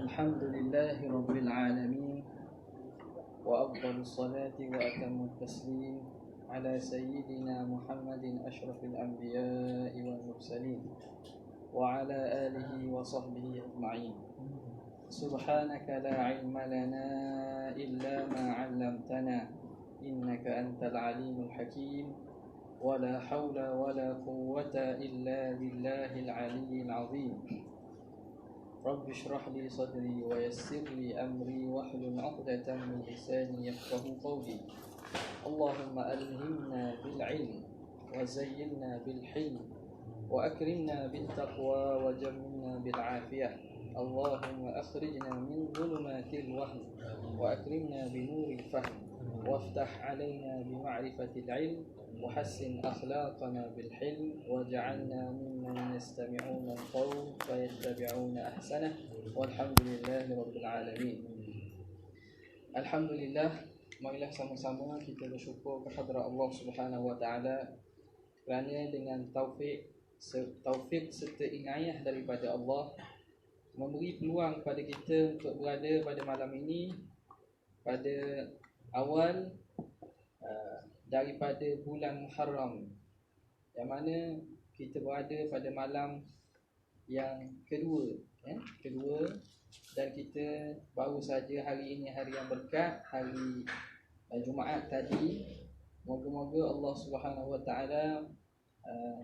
الحمد لله رب العالمين، وأفضل الصلاة وأتم التسليم على سيدنا محمد أشرف الأنبياء والمرسلين وعلى آله وصحبه أجمعين. سبحانك لا علم لنا إلا ما علمتنا إنك أنت العليم الحكيم، ولا حول ولا قوة إلا بالله العلي العظيم. رب اشرح لي صدري ويسر لي أمري واحلل عقدة من لساني يفقه قولي. اللهم ألهمنا بالعلم وزينا بالحلم وأكرمنا بالتقوى وجملنا بالعافية. اللهم أخرجنا من ظلمات الوهم وأكرمنا بنور الفهم، وافتح علينا بمعرفة العلم، وحسن أخلاقنا بالحلم، واجعلنا ممن يستمعون القول فيتبعون أحسنه، والحمد لله رب العالمين. Alhamdulillah, marilah sama-sama kita bersyukur kepada Allah Subhanahu Wa Taala kerana dengan taufik serta inayah daripada Allah memberi peluang kepada kita untuk berada pada malam ini pada awal daripada bulan Muharram, yang mana kita berada pada malam yang kedua, dan kita baru saja hari ini hari yang berkat, hari Jumaat tadi. Moga-moga Allah Subhanahu Wa Taala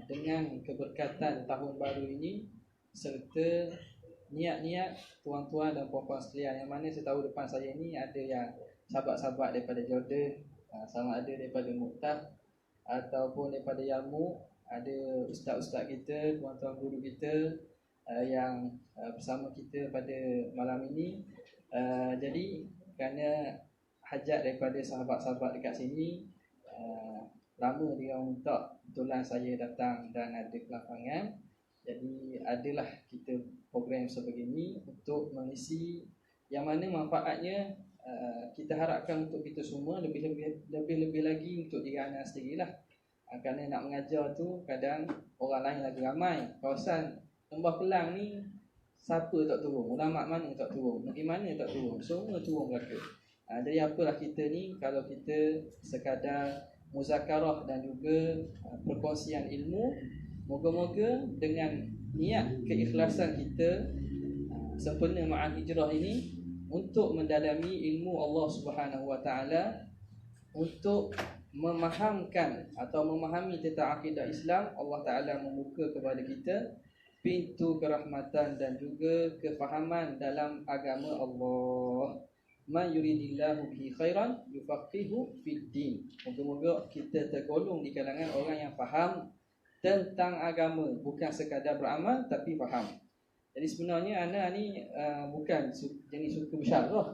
dengan keberkatan tahun baru ini serta niat-niat tuan-tuan dan puan-puan sekalian, yang mana setahu depan saya ni ada yang sahabat-sahabat daripada Jordan, sama ada daripada Muqtah ataupun daripada Yarmouk, ada ustaz-ustaz kita, tuan-tuan guru kita yang bersama kita pada malam ini. Jadi kerana hajat daripada sahabat-sahabat dekat sini, lama dia minta, kebetulan saya datang dan ada kelapangan. Jadi adalah kita program sebegini untuk mengisi, yang mana manfaatnya kita harapkan untuk kita semua, lebih-lebih lagi untuk diri anak sendirilah. Kerana nak mengajar tu kadang orang lain lagi ramai. Kawasan Lembah Kelang ni siapa tak turun, ulama mana tak turun, negeri mana tak turun, semua turun belaka. Jadi apalah kita ni kalau kita sekadar muzakarah dan juga perkongsian ilmu. Moga-moga dengan niat keikhlasan kita sempena Ma'al Hijrah ini untuk mendalami ilmu Allah Subhanahu Wa Taala, untuk memahamkan atau memahami tentang akidah Islam, Allah Taala membuka kepada kita pintu kerahmatan dan juga kefahaman dalam agama Allah. Man yuridillahu bihi khairan yufaqihu fid din. Moga-moga kita tergolong di kalangan orang yang faham tentang agama, bukan sekadar beramal tapi faham. Jadi sebenarnya anak ni bukan jenis suka bersyarah,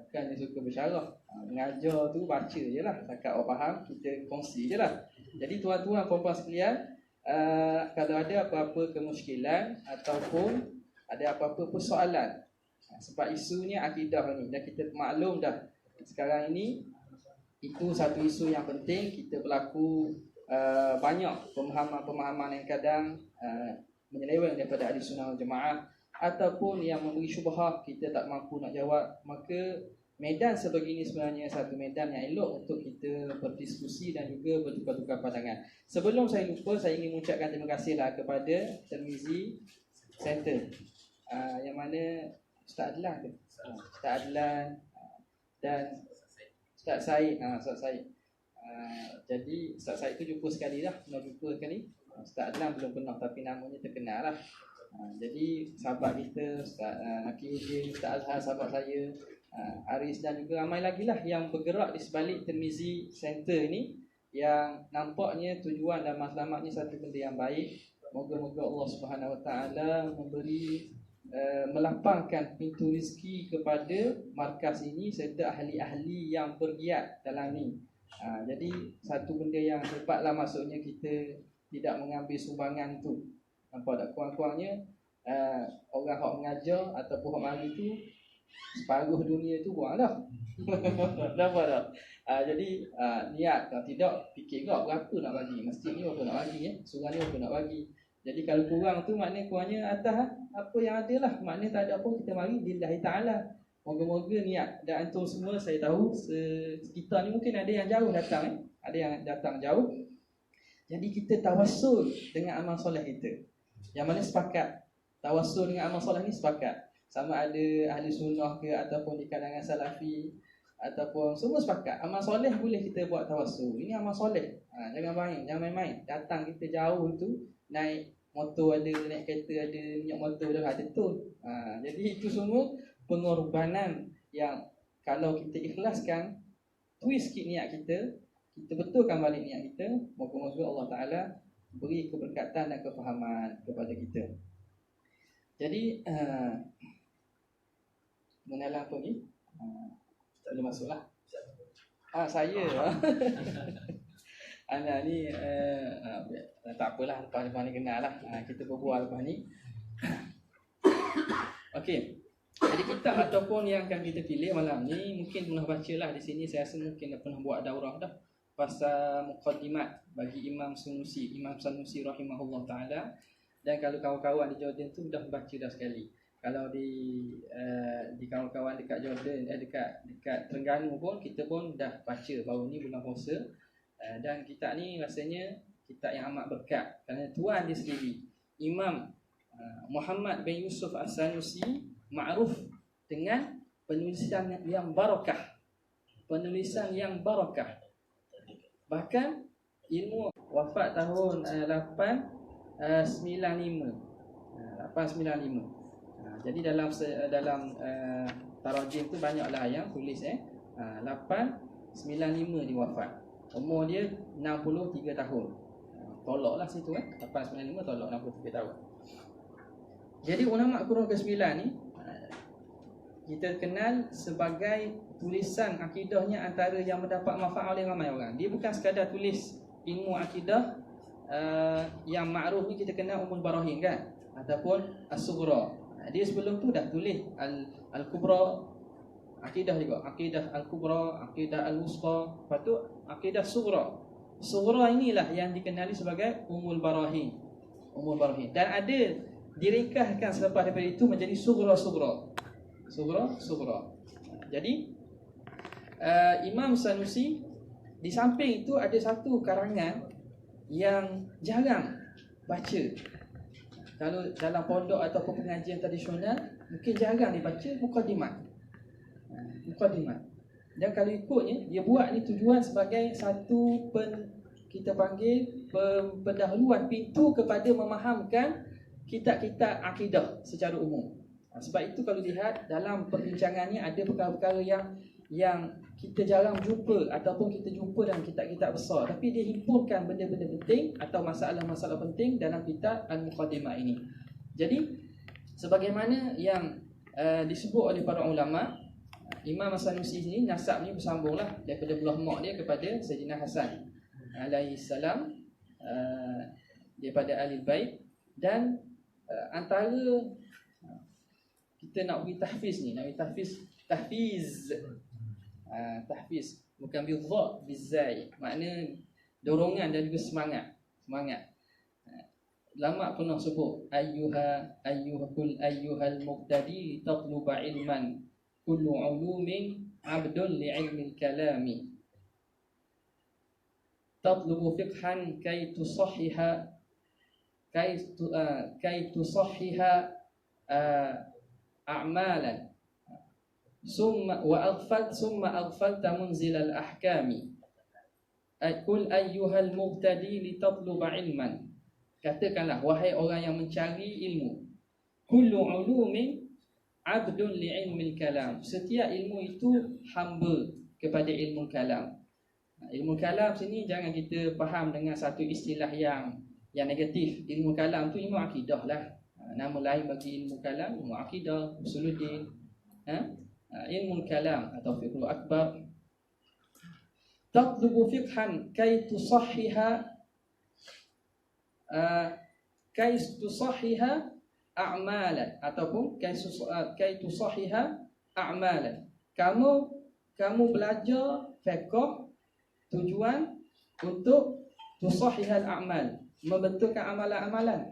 bukan jenis suka bersyarah. Mengajar tu baca je lah, takat orang faham kita kongsi je lah. Jadi tuan-tuan puan-puan sekalian, kalau ada apa-apa kemusykilan ataupun ada apa-apa persoalan, sebab isunya akidah ni, dan kita maklum dah sekarang ini itu satu isu yang penting. Kita berlaku banyak pemahaman-pemahaman yang kadang menyeleweng daripada ahli sunnah wal jemaah, ataupun yang memberi syubhah kita tak mampu nak jawab. Maka medan sebegini sebenarnya satu medan yang elok untuk kita berdiskusi dan juga bertukar-tukar pandangan. Sebelum saya lupa, saya ingin mengucapkan terima kasihlah kepada Tirmizi Center, yang mana Ustaz Adlan dan Ustaz Said. Jadi Ustaz Said tu jumpa sekali dah, pernah jumpa sekali. Ustaz Adlan belum pernah, tapi namanya terkenal lah. Jadi sahabat kita Ustaz Nakiuddin, Ustaz Azhar, sahabat saya Aris, dan juga ramai lagi lah yang bergerak di sebalik Tirmizi Center ni, yang nampaknya tujuan dan matlamatnya satu benda yang baik. Moga-moga Allah Subhanahu Wa Taala memberi melapangkan pintu rezeki kepada markas ini serta ahli-ahli yang bergiat dalam ni. Jadi satu benda yang hebatlah, maksudnya kita tidak mengambil sumbangan tu. Nampak tak, kurang-kurangnya orang yang mengajar ataupun yang mari tu separuh dunia tu buang dah. Nampak tak? Jadi niat, kalau tidak fikir kau berapa nak bagi, masjid ni berapa nak bagi, surah ni berapa nak bagi. Jadi kalau kurang tu maknanya kurangnya atas apa yang ada lah. Maknanya tak ada apa, kita mari lillahi ta'ala. Moga-moga niat dan antum semua, saya tahu sekitar ni mungkin ada yang jauh datang, ada yang datang jauh. Jadi kita tawassul dengan amal soleh kita. Yang mana sepakat tawassul dengan amal soleh ni sepakat. Sama ada ahli sunnah ke ataupun di kalangan salafi ataupun semua sepakat. Amal soleh boleh kita buat tawassul. Ini amal soleh. Jangan main, jangan main-main. Datang kita jauh tu, naik motor ada, naik kereta ada, minyak motor dah ada tu. Jadi itu semua pengorbanan yang kalau kita ikhlaskan, twist sikit niat kita, kita betulkan balik niat kita, moga-moga Allah Ta'ala beri keberkatan dan kefahaman kepada kita. Jadi mengenal apa ni? Tak boleh masuk lah. Saya anak ni tak apalah, lepas ni kenal lah. Kita berbual lepas ni. Okey. Jadi kitab ataupun yang akan kita pilih malam ni mungkin pernah baca lah di sini. Saya rasa mungkin dah pernah buat daurah dah pasal muqaddimat bagi Imam Sanusi rahimahullah ta'ala. Dan kalau kawan-kawan di Jordan tu dah baca dah sekali. Kalau di kawan-kawan dekat Jordan, dekat Terengganu pun, kita pun dah baca baru ni bulan puasa. Dan kitab ni rasanya kitab yang amat berkat kerana tuan dia sendiri, Imam Muhammad bin Yusuf As-Sanusi, ma'ruf dengan penulisan yang barakah. Penulisan yang barakah. Bahkan ilmu wafat tahun 895. Jadi dalam tarajim tu banyaklah yang tulis 895 dia wafat. Umur dia 63 tahun. Tolaklah situ 895 tolak 63 tahun. Jadi ulama kurun ke-9 ni kita kenal sebagai tulisan akidahnya antara yang mendapat manfaat oleh ramai orang. Dia bukan sekadar tulis ilmu akidah yang ma'ruf ni, kita kenal Ummul Barahin kan, ataupun As-Sughra. Dia sebelum tu dah tulis Al-Kubra, akidah juga, akidah Al-Kubra, akidah Al-Wusta, lepas tu akidah Sughra. Sughra inilah yang dikenali sebagai Ummul Barahin. Ummul Barahin. Dan ada diringkaskan selepas daripada itu menjadi Sughra. Jadi Imam Sanusi di samping itu ada satu karangan yang jarang baca. Kalau dalam pondok ataupun pengajian tradisional mungkin jarang dibaca, Muqaddimat. Dan kalau ikutnya, dia buat ni tujuan sebagai satu kita panggil pendahuluan, pintu kepada memahamkan kitab-kitab akidah secara umum. Sebab itu kalau lihat dalam perbincangannya ada perkara-perkara yang kita jarang jumpa ataupun kita jumpa dalam kitab-kitab besar, tapi dia himpunkan benda-benda penting atau masalah-masalah penting dalam kitab Al-Muqaddimah ini. Jadi sebagaimana yang disebut oleh para ulama, Imam As-Sanusi ini nasab ni bersambunglah daripada belah mak dia kepada Sayyidina Hasan alaihi salam, daripada Ahlul Bait. Dan antara kita nak beri tahfiz ni, tahfiz bukan bil-dha, bil-zai, makna dorongan dan juga semangat. Lama pernah sebut ayyuhal muqtadi tatluba ilman kullu ulumin abdul li'ilmil kalami tatlubu fiqhan kay tusahhiha a'malan summa aghfalta munzil al-ahkami qul ayyuhal muqtadi litatluba ilman, katakanlah wahai orang yang mencari ilmu, kullu ulumin abdun li'ilmil kalam, setiap ilmu itu hamba kepada ilmu kalam. Ilmu kalam sini jangan kita faham dengan satu istilah yang negatif. Ilmu kalam tu ilmu akidah lah. Nama lain bagi ilmu kalam, ilmu akidah, usuluddin, ilmu kalam atau fiqhul akbar. Tatlubu fiqhan kay tusahhiha a'malan ataupun kay tusahhiha a'malan. Kamu belajar fiqh tujuan untuk tusahhihal a'mal, membetulkan amalan-amalan.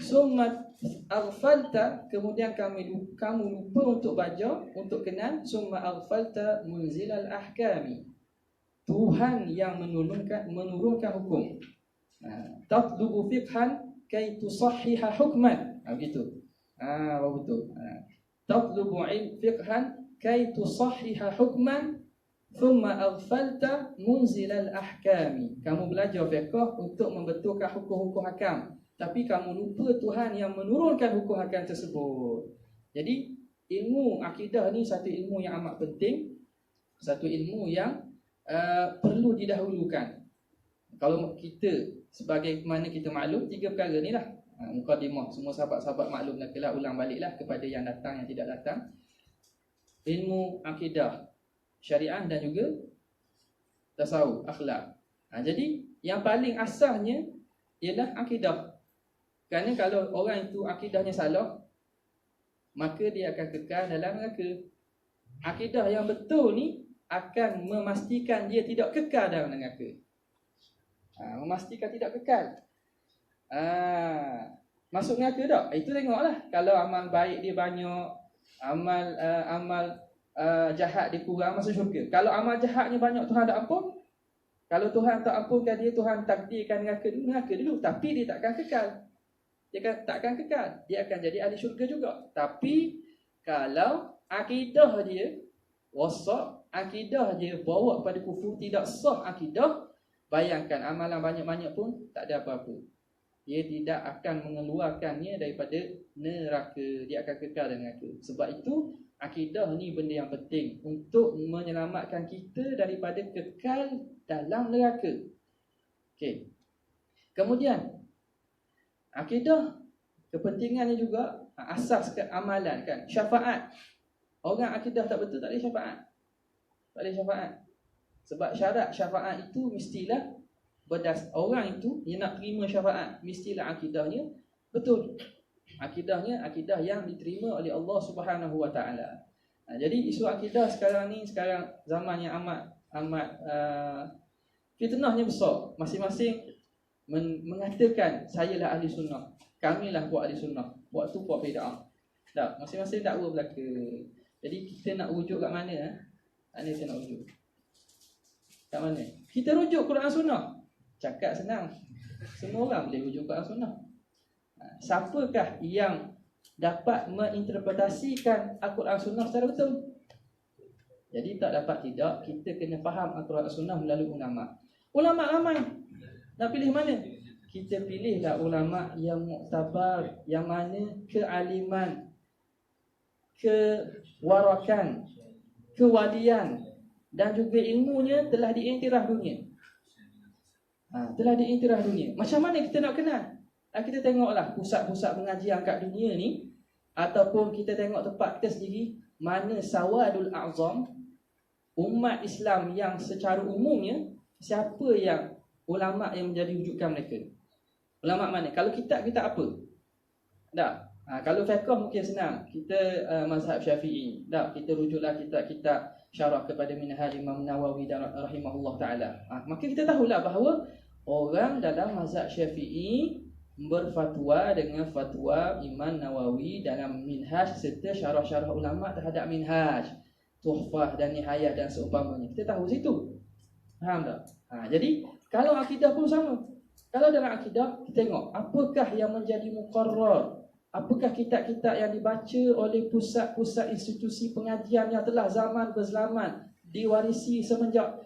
Summa aghfalta, kemudian kamu lupa untuk baca, untuk kenal. Summa aghfalta munzilal ahkami, Tuhan yang menurunkan hukum. Tatlubu fiqhan kay tusahhiha hukman. Begitu. Betul. Tatlubu fiqhan kay tusahhiha hukman thumma aghfalta munzilal ahkami. Kamu belajar fiqh untuk membetulkan hukum-hukum hakam, tapi kamu lupa Tuhan yang menurunkan hukum hakam tersebut. Jadi ilmu akidah ni satu ilmu yang amat penting, satu ilmu yang perlu didahulukan. Kalau kita, sebagaimana kita maklum, 3 perkara ni lah, mukadimah, semua sahabat-sahabat maklum lah, kelak ulang baliklah kepada yang datang, yang tidak datang. Ilmu akidah, syariah dan juga tasawuf, akhlak. Jadi yang paling asasnya ialah akidah. Kerana kalau orang itu akidahnya salah, maka dia akan kekal dalam neraka. Akidah yang betul ni akan memastikan dia tidak kekal dalam neraka. Memastikan tidak kekal. Masuk neraka tak? Itu tengoklah. Kalau amal baik dia banyak, amal jahat dia kurang, masuk syurga. Kalau amal jahatnya banyak, Tuhan tak ampun. Kalau Tuhan tak ampunkan dia, Tuhan takdirkan neraka dulu, tapi dia takkan kekal. Takkan kekal. Dia akan jadi ahli syurga juga. Tapi kalau akidah dia rosak, akidah dia bawa pada kufur, tidak sah akidah, bayangkan amalan banyak-banyak pun tak ada apa-apa. Dia tidak akan mengeluarkannya daripada neraka. Dia akan kekal dalam neraka. Sebab itu akidah ni benda yang penting untuk menyelamatkan kita daripada kekal dalam neraka. Okey. Kemudian akidah kepentingannya juga asas amalan kan. Syafaat. Orang akidah tak betul tak ada syafaat. Tak ada syafaat. Sebab syarat syafaat itu mestilah orang itu yang nak terima syafaat, mestilah akidahnya betul. Akidahnya akidah yang diterima oleh Allah Subhanahu Wa Taala. Jadi isu akidah sekarang zaman yang amat fitnahnya besar. Masing-masing mengatakan sayalah ahli sunnah, kamilah buat ahli sunnah, buat tu buat bid'ah. Tak, masing-masing dakwa belaka. Jadi kita nak rujuk kat mana? Mana kita nak rujuk? Kat mana? Kita rujuk Quran Sunnah. Cakap senang. Semua orang boleh rujuk Quran Sunnah. Siapakah yang dapat menginterpretasikan Al-Quran Sunnah secara betul? Jadi tak dapat tidak, kita kena faham Al-Quran Sunnah melalui ulama'. Ulama' ramai. Nak pilih mana? Kita pilihlah ulama' yang muktabar, yang mana kealiman, kewarakan, kewalian dan juga ilmunya telah diiktiraf dunia. Telah diiktiraf dunia. Macam mana kita nak kenal? Kita tengoklah pusat-pusat pengajian kat dunia ni, ataupun kita tengok tempat kita sendiri, mana sawadul a'zam, umat Islam yang secara umumnya, siapa yang ulama' yang menjadi rujukan mereka? Ulama' mana? Kalau kitab apa? Tak. Kalau fiqh mungkin senang. Kita mazhab Syafi'i. Tak, kita rujuklah kitab-kitab syarah kepada Minhaj Imam Nawawi rahimahullah taala. Maka kita tahulah bahawa orang dalam mazhab Syafi'i berfatwa dengan fatwa Imam Nawawi dalam Minhaj serta syarah-syarah ulama terhadap Minhaj, Tuhfah dan Nihayah dan seumpamanya. Kita tahu situ. Faham tak? Jadi kalau akidah pun sama. Kalau dalam akidah kita tengok apakah yang menjadi muqarrar, apakah kitab-kitab yang dibaca oleh pusat-pusat institusi pengajian yang telah zaman berzaman diwarisi semenjak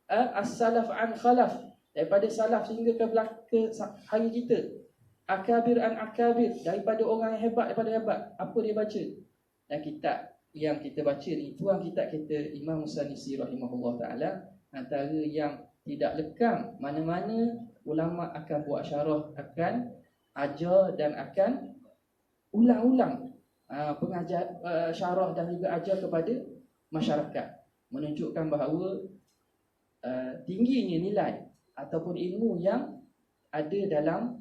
as-salaf an khalaf, daripada salaf sehingga ke hari kita, akabir an akabir, daripada orang yang hebat daripada hebat, apa dia baca? Dan kitab yang kita baca ni, itu yang kitab kita Imam Musanisi rahimahullah ta'ala, antara yang tidak lekang, mana-mana ulama' akan buat syarah, akan ajar dan akan ulang-ulang pengajar, syarah dan juga ajar kepada masyarakat, menunjukkan bahawa tingginya nilai ataupun ilmu yang ada dalam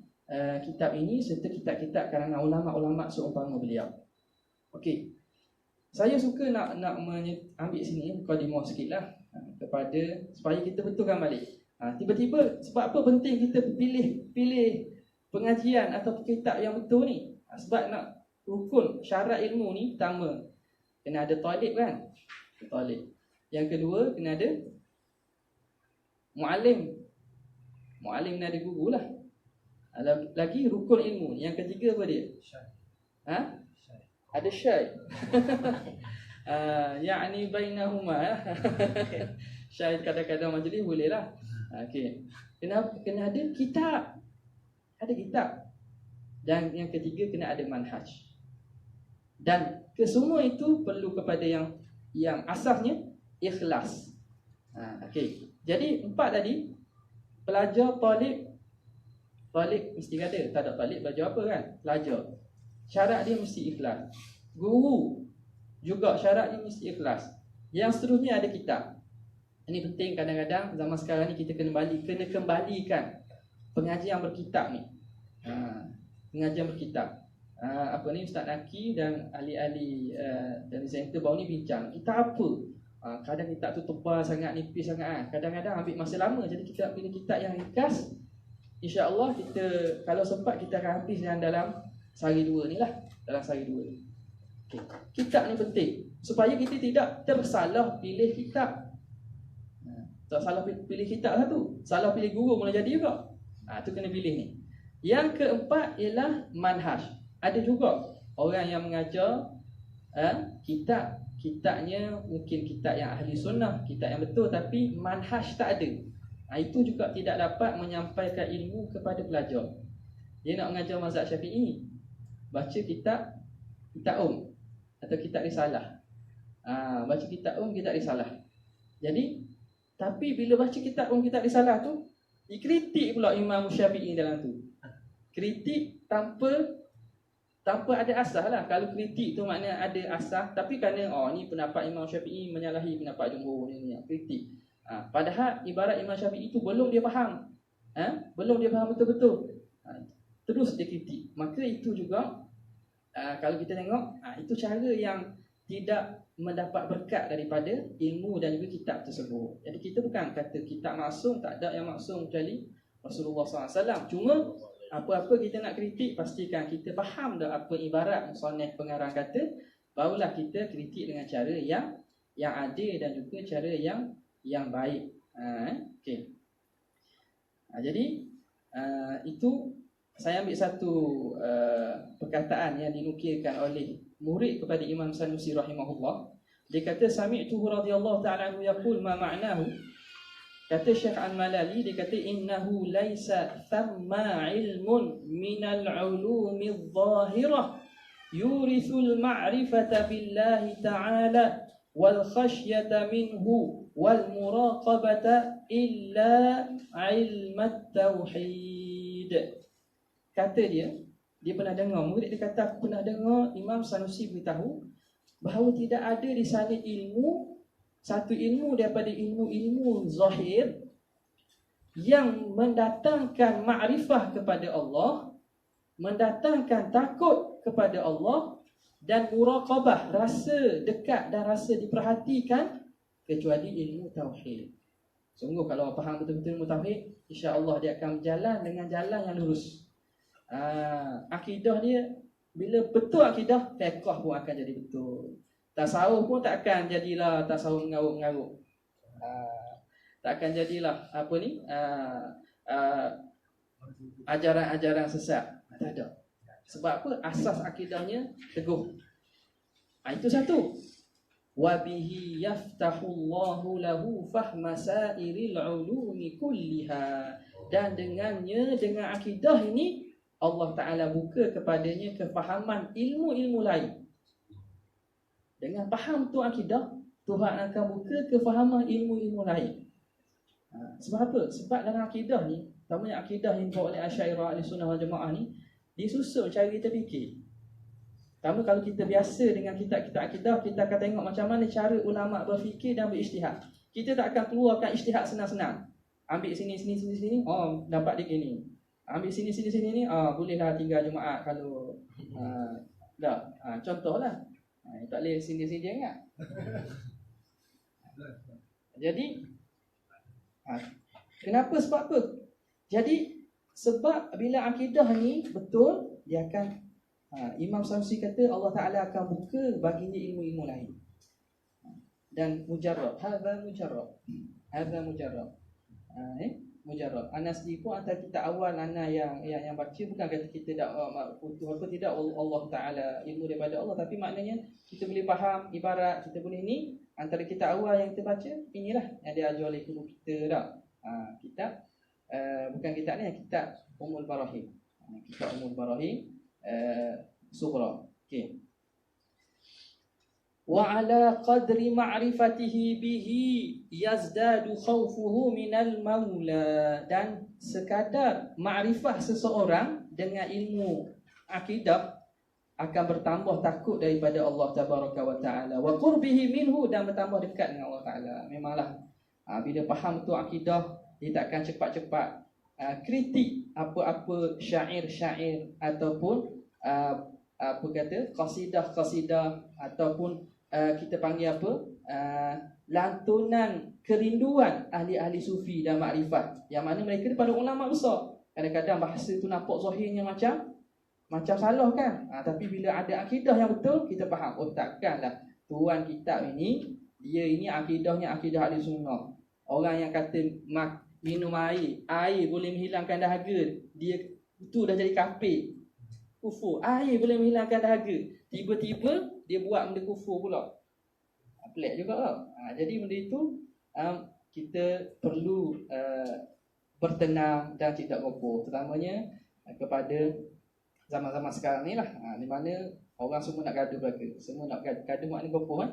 kitab ini serta kitab-kitab karangan ulama'-ulama' seumpama beliau. Okey. Saya suka nak ambil sini mukadimah sikitlah kepada supaya kita betulkan balik. Tiba-tiba sebab apa penting kita pilih pengajian atau kitab yang betul ni? Sebab nak rukun syarat ilmu ni, pertama kena ada talib kan, talib. Yang kedua kena ada muallim, kena ada guru lah. Lagi rukun ilmu. Yang ketiga apa dia? Ada syai. Ya'ni bainahuma. Syai kadang-kadang majlis boleh lah. Okey. Kena ada kitab. Ada kitab. Dan yang ketiga kena ada manhaj. Dan kesemua itu perlu kepada yang asasnya ikhlas. Okey. Jadi 4 tadi, pelajar, talib mesti ada. Tak ada talib belajar apa kan? Pelajar. Syarat dia mesti ikhlas. Guru juga syarat dia mesti ikhlas. Yang seterusnya ada kitab. Ini penting, kadang-kadang zaman sekarang ni kita kena kembalikan pengajian berkitab ni. Pengajian berkitab. Ustaz Naki dan ahli-ahli dan center baru ni bincang kitab apa. Kadang kitab tu tebal sangat, nipis sangat. Kadang-kadang ambil masa lama. Jadi kita pilih kitab yang ringkas. InsyaAllah kita, kalau sempat, kita akan habis dalam sehari dua ni lah. Dalam sehari dua ni. Okay. Kitab ni penting supaya kita tidak tersalah pilih kitab. Tak salah pilih kitab satu, salah pilih guru boleh jadi juga. Tu kena pilih ni. Yang keempat ialah manhaj. Ada juga orang yang mengajar kitabnya mungkin kitab yang ahli sunnah, kitab yang betul, tapi manhaj tak ada. Itu juga tidak dapat menyampaikan ilmu kepada pelajar. Dia nak mengajar mazhab Syafi'i, baca kitab atau kitab risalah. Baca kitab kitab risalah. Jadi, tapi bila baca kitab kitab risalah tu, dikritik pula Imam Syafi'i dalam tu. Kritik tanpa ada asas lah. Kalau kritik tu maknanya ada asas, tapi kerana ni pendapat Imam Syafi'i menyalahi pendapat jumhur ni, kritik. Padahal ibarat Imam Syafi'i itu belum dia faham. Belum dia faham betul-betul. Terus dia kritik. Maka itu juga kalau kita tengok, itu cara yang tidak mendapat berkat daripada ilmu dan juga kitab tersebut. Jadi kita bukan kata kitab maksum, tak ada yang maksum kecuali Rasulullah SAW. Cuma apa-apa kita nak kritik, pastikan kita faham dah apa ibarat musannif pengarang kata, barulah kita kritik dengan cara yang adil dan juga cara yang baik. Okey. Jadi itu saya ambil satu perkataan yang dinukilkan oleh murid kepada Imam Sanusi rahimahullah. Dia kata sami'tuhu radhiyallahu ta'ala anhu yaqul ma ma'nahu. Kata Syekh Al-Malali, dia kata innahu laisa thamma ilmun minal ulumi adh-dhahirah yurithul ma'rifata billahi ta'ala wal khasyata minhu wal muraqabata illa ilmat tauhid. Kata dia pernah dengar, murid dia kata, aku pernah dengar Imam Sanusi beritahu bahawa tidak ada di sana satu ilmu daripada ilmu-ilmu zahir yang mendatangkan makrifah kepada Allah, mendatangkan takut kepada Allah dan muraqabah, rasa dekat dan rasa diperhatikan, kecuali ilmu tauhid. Sungguh kalau faham betul-betul ilmu tauhid, insya-Allah dia akan berjalan dengan jalan yang lurus. Akidah dia, bila betul akidah, fiqh pun akan jadi betul. Tasawuf pun tak akan jadilah tasawuf mengaruk-mengaruk. Tak akan jadilah ajaran-ajaran sesat. Tak ada. Sebab apa? Asas akidahnya teguh. Itu satu. Wa bihi yaftahullahu lahu fahma sa'iril ulumi kulliha. Dan dengannya, dengan akidah ini, Allah Ta'ala buka kepadanya kefahaman ilmu-ilmu lain. Dengan faham tu akidah, Tuhan akan buka kefahaman ilmu-ilmu lain. Sebab apa? Sebab dalam akidah ni, terutamanya akidah yang dibawa oleh Asy'ariyah, Ahlussunnah wal Jamaah ni, disusun cara kita fikir. Pertama, kalau kita biasa dengan kitab-kitab akidah, kita akan tengok macam mana cara ulama' berfikir dan berijtihad. Kita tak akan keluarkan ijtihad senang-senang. Ambil sini, dapat dia gini. Ambil sini ni, bolehlah 3 Jumaat kalau contohlah. Tak boleh sini-sini ingat. Jadi kenapa? Sebab apa? Jadi sebab bila akidah ni betul, dia akan Imam Sanusi kata Allah Ta'ala akan buka baginya ilmu-ilmu lain. Dan mujarrab, hadza mujarrab. Mujarrab. Ana sendiri pun antara kita awal ana yang baca, bukan kata kita tak apa tidak Allah Ta'ala ilmu daripada Allah, tapi maknanya kita boleh faham ibarat kita boleh ni antara kita awal yang kita baca, inilah yang dia ajar oleh guru kita dah. Kitab bukan kitab ni, kitab Ummul Barahim. Kitab Ummul Barahim Sughra. Okey. Wa ala qadri ma'rifatihi bihi yazdadu khawfuhu minal maula. Dan sekadar makrifah seseorang dengan ilmu akidah akan bertambah takut daripada Allah Tabaraka wa Ta'ala, wa qurbihi minhu, dan bertambah dekat dengan Allah Ta'ala. Memanglah bila faham tu akidah, dia takkan cepat-cepat kritik apa-apa syair-syair ataupun apa kata qasidah-qasidah ataupun kita panggil apa lantunan kerinduan ahli-ahli sufi dan makrifat, yang mana mereka daripada ulama besar. Kadang-kadang bahasa tu nampak zahirnya macam salah kan, tapi bila ada akidah yang betul, kita faham, oh takkanlah tuan kitab ini dia ini akidahnya akidah ahli sunnah. Orang yang kata minum air boleh menghilangkan dahaga, dia itu dah jadi kafir, kufur. Air boleh menghilangkan dahaga, tiba-tiba dia buat benda kufur pula. Pelik juga lah. Jadi benda itu kita perlu bertenang dan tidak gopoh, terutamanya kepada zaman-zaman sekarang ni lah, di mana orang semua nak gaduh belaka. Semua nak gaduh maknanya gopoh kan.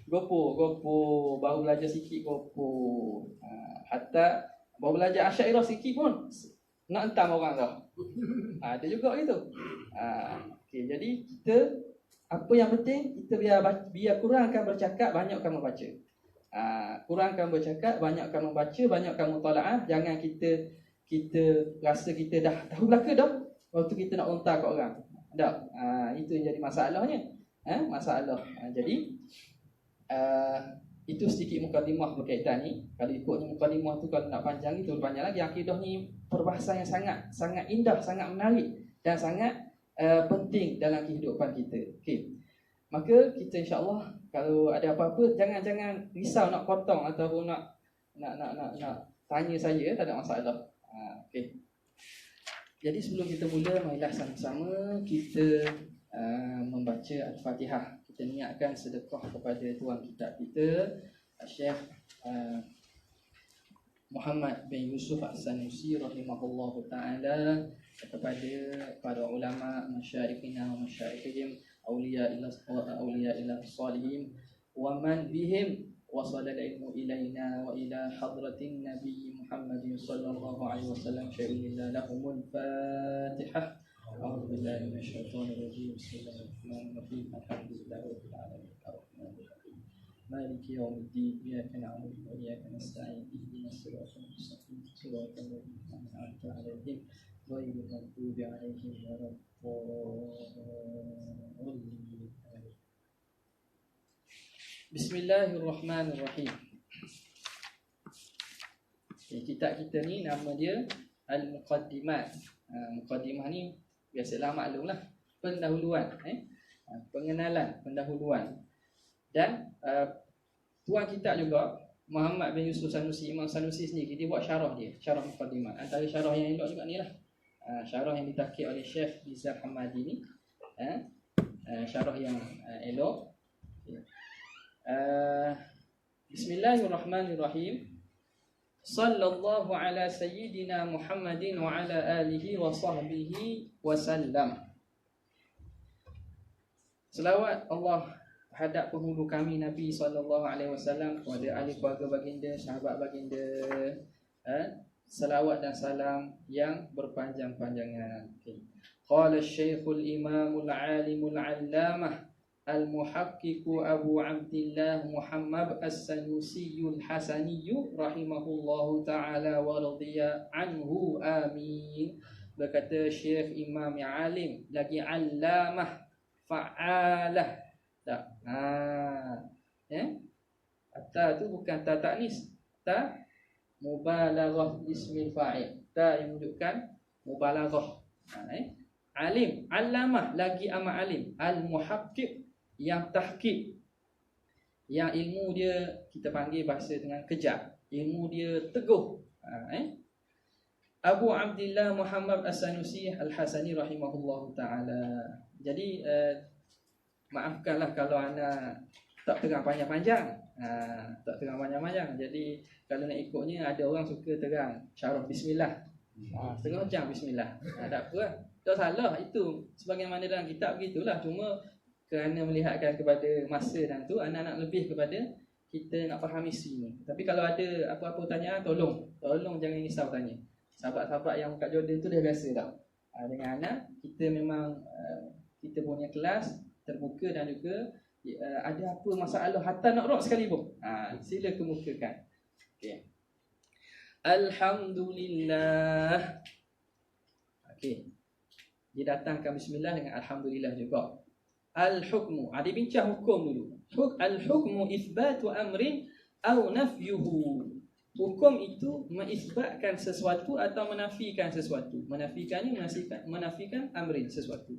Gopoh baru belajar sikit gopoh. Hatta baru belajar Asy'ariyah sikit pun nak entam orang dah. Ada juga gitu. Okey, jadi kita apa yang penting kita biar kurangkan bercakap, banyakkan membaca. Kurangkan bercakap, banyakkan membaca, banyakkan mutalaah. Jangan kita rasa kita dah tahu belaka dah, waktu kita nak ontar kat orang. Tak. Itu yang jadi masalahnya. Jadi itu sedikit mukadimah berkaitan ni. Kalau ikutnya mukadimah tu, kalau nak panjang itu panjang lagi. Akidah ni perbahasan yang sangat indah, sangat menarik dan sangat penting dalam kehidupan kita. Okey. Maka kita insya-Allah kalau ada apa-apa jangan risau nak potong ataupun nak tanya saya, tak ada masalah. Okey. Jadi sebelum kita mula, marilah sama-sama kita membaca Al-Fatihah. Kita niatkan sedekah kepada tuan kitab kita, Syekh Muhammad bin Yusuf As-Sanusi rahimahullahu ta'ala, kepada para ulama, masyayikhina wa masyayikhihim, awliya ila salihin, wa man bihim wasala ilmu ilaina wa ila hadratin Nabi Muhammadin sallallahu alaihi wasallam. Syai'illah lahumul Fatihah. A'udzu billahi minasyaitonir rajim. Bismillahirrahmanirrahim. Alhamdulillahirabbil alamin. Arrahmanirrahim. Maliki yaumiddin. Iyyaka na'budu wa iyyaka nasta'in. Ihdinas siratal mustaqim. Siratal ladzina an'amta 'alaihim ghairil maghdubi 'alaihim waladdallin. Bismillahirrahmanirrahim. Kitab kita ni nama dia Al-Muqaddimat. Muqaddimah ni biasalah maklumlah, pendahuluan, pengenalan, pendahuluan. Dan tuan kitab juga Muhammad bin Yusuf Sanusi, Imam Sanusi sendiri, dia buat syarah dia, syarah Muqaddimat. Antara syarah yang elok juga ni lah, syarah yang ditakik oleh Syekh Nizar Hamadi ni, syarah yang elok. Bismillahirrahmanirrahim. Sallallahu ala sayyidina Muhammadin wa ala alihi wa sahbihi wa sallam. Selawat Allah hadap penghulu kami Nabi sallallahu alaihi wasallam, kepada ahli keluarga baginda, sahabat baginda. Selawat dan salam yang berpanjang-panjangan. Qala Syekhul Imamul Alimul Allamah Al-Muhaqqiq Abu Abdillah Muhammad As-Sanusiyul Hasaniyu rahimahullahu ta'ala wa radhiya anhu, amin. Berkata Syekh Imam Alim, lagi Allamah, fa'alah. Tak. Ta tu bukan ta ta'nis, ta mubalaghah ismil fa'il. Ta yang menunjukkan mubalaghah. alim. Allamah lagi amat alim. Al-muhaqqiq yang tahqiq. Yang ilmu dia kita panggil bahasa dengan kejap. Ilmu dia teguh. Abu Abdillah Muhammad As-Sanusi Al-Hasani rahimahullah ta'ala. Jadi maafkanlah kalau ana tak terang panjang-panjang. Tak terang panjang-panjang. Jadi kalau nak ikutnya, ada orang suka terang syarah bismillah. Setengah jam bismillah. Tak apa lah. Tak salah itu. Sebagaimana dalam kitab begitulah. Cuma kerana melihatkan kepada masa dan tu, anak-anak lebih kepada kita nak faham isi ni. Tapi kalau ada apa-apa pertanyaan, tolong jangan risau tanya. Sahabat-sahabat yang kat Jordan tu dah biasa tau. Dengan anak, kita memang kita punya kelas terbuka dan juga ada apa masalah hatta nak rock sekalipun. Sila kemukakan. Okey. Alhamdulillah. Okey. Dia datangkan bismillah dengan alhamdulillah juga. Al-hukmu. Dia bincang hukum dulu. Al-hukmu itsbatu amrin au nafyuhu. Hukum itu mengisbatkan sesuatu atau menafikan sesuatu. Menafikan amrin, sesuatu.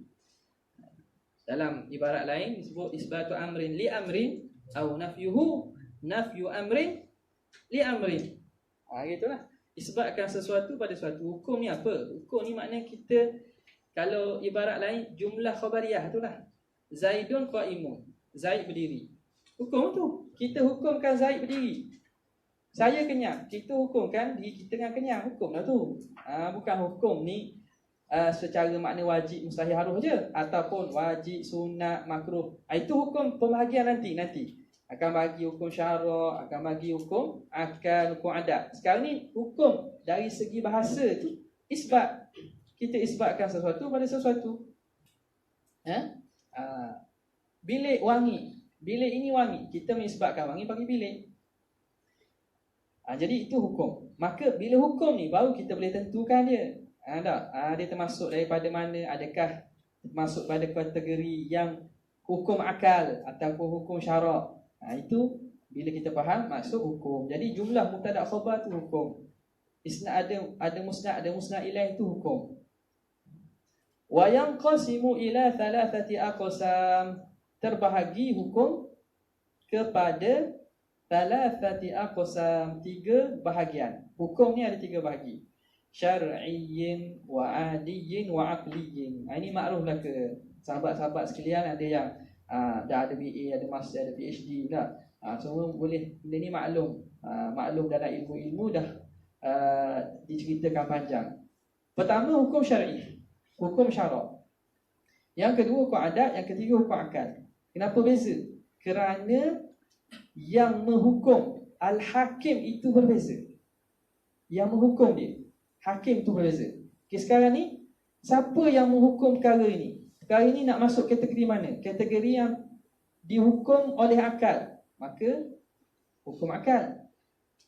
Dalam ibarat lain disebut isbatu amrin li amrin au nafyuhu nafyu amrin li amrin. Gitulah. Isbatkan sesuatu pada sesuatu. Hukum ni apa? Hukum ni maknanya kita, kalau ibarat lain, jumlah khabariyah itulah. Zaidun qaimun. Zaid berdiri. Hukum tu. Kita hukumkan Zaid berdiri. Saya kenyang. Kita hukumkan diri kita dengan kenyang. Hukum lah tu. Bukan hukum ni secara makna wajib, mustahil, harus je. Ataupun wajib, sunat, makruh. Itu hukum pembahagian nanti. Akan bagi hukum syarak, akan bagi hukum akal, hukum adat. Sekarang ni hukum dari segi bahasa tu isbat. Kita isbatkan sesuatu pada sesuatu. Bilik wangi. Bilik ini wangi. Kita mengisbatkan wangi bagi bilik. Jadi itu hukum. Maka bila hukum ni baru kita boleh tentukan dia. Dia termasuk daripada mana? Adakah masuk pada kategori yang hukum akal ataupun hukum syarak? Itu bila kita faham maksud hukum. Jadi jumlah mubtada' khabar tu hukum. Isnad ada musnad ilaih itu hukum. Wa yanqasimu ila thalathati aqsam. Terbahagi hukum kepada thalathati aqsam, 3 bahagian. Hukum ni ada 3 bahagi. Syar'iyyin wa 'adiyyin wa 'aqliyyin. Ini maklumlah ke sahabat-sahabat sekalian, ada yang dah ada BA, ada master, ada PhD dah. Semua boleh, benda ni maklum. Maklum dalam ilmu-ilmu dah diceritakan panjang. Pertama hukum syar'i, hukum syarak. Yang kedua hukum adat, yang ketiga hukum akal. Kenapa beza? Kerana yang menghukum al-hakim itu berbeza. Yang menghukum dia, hakim itu berbeza. Okay, sekarang ni siapa yang menghukum perkara ini? Perkara ini nak masuk kategori mana? Kategori yang dihukum oleh akal. Maka hukum akal.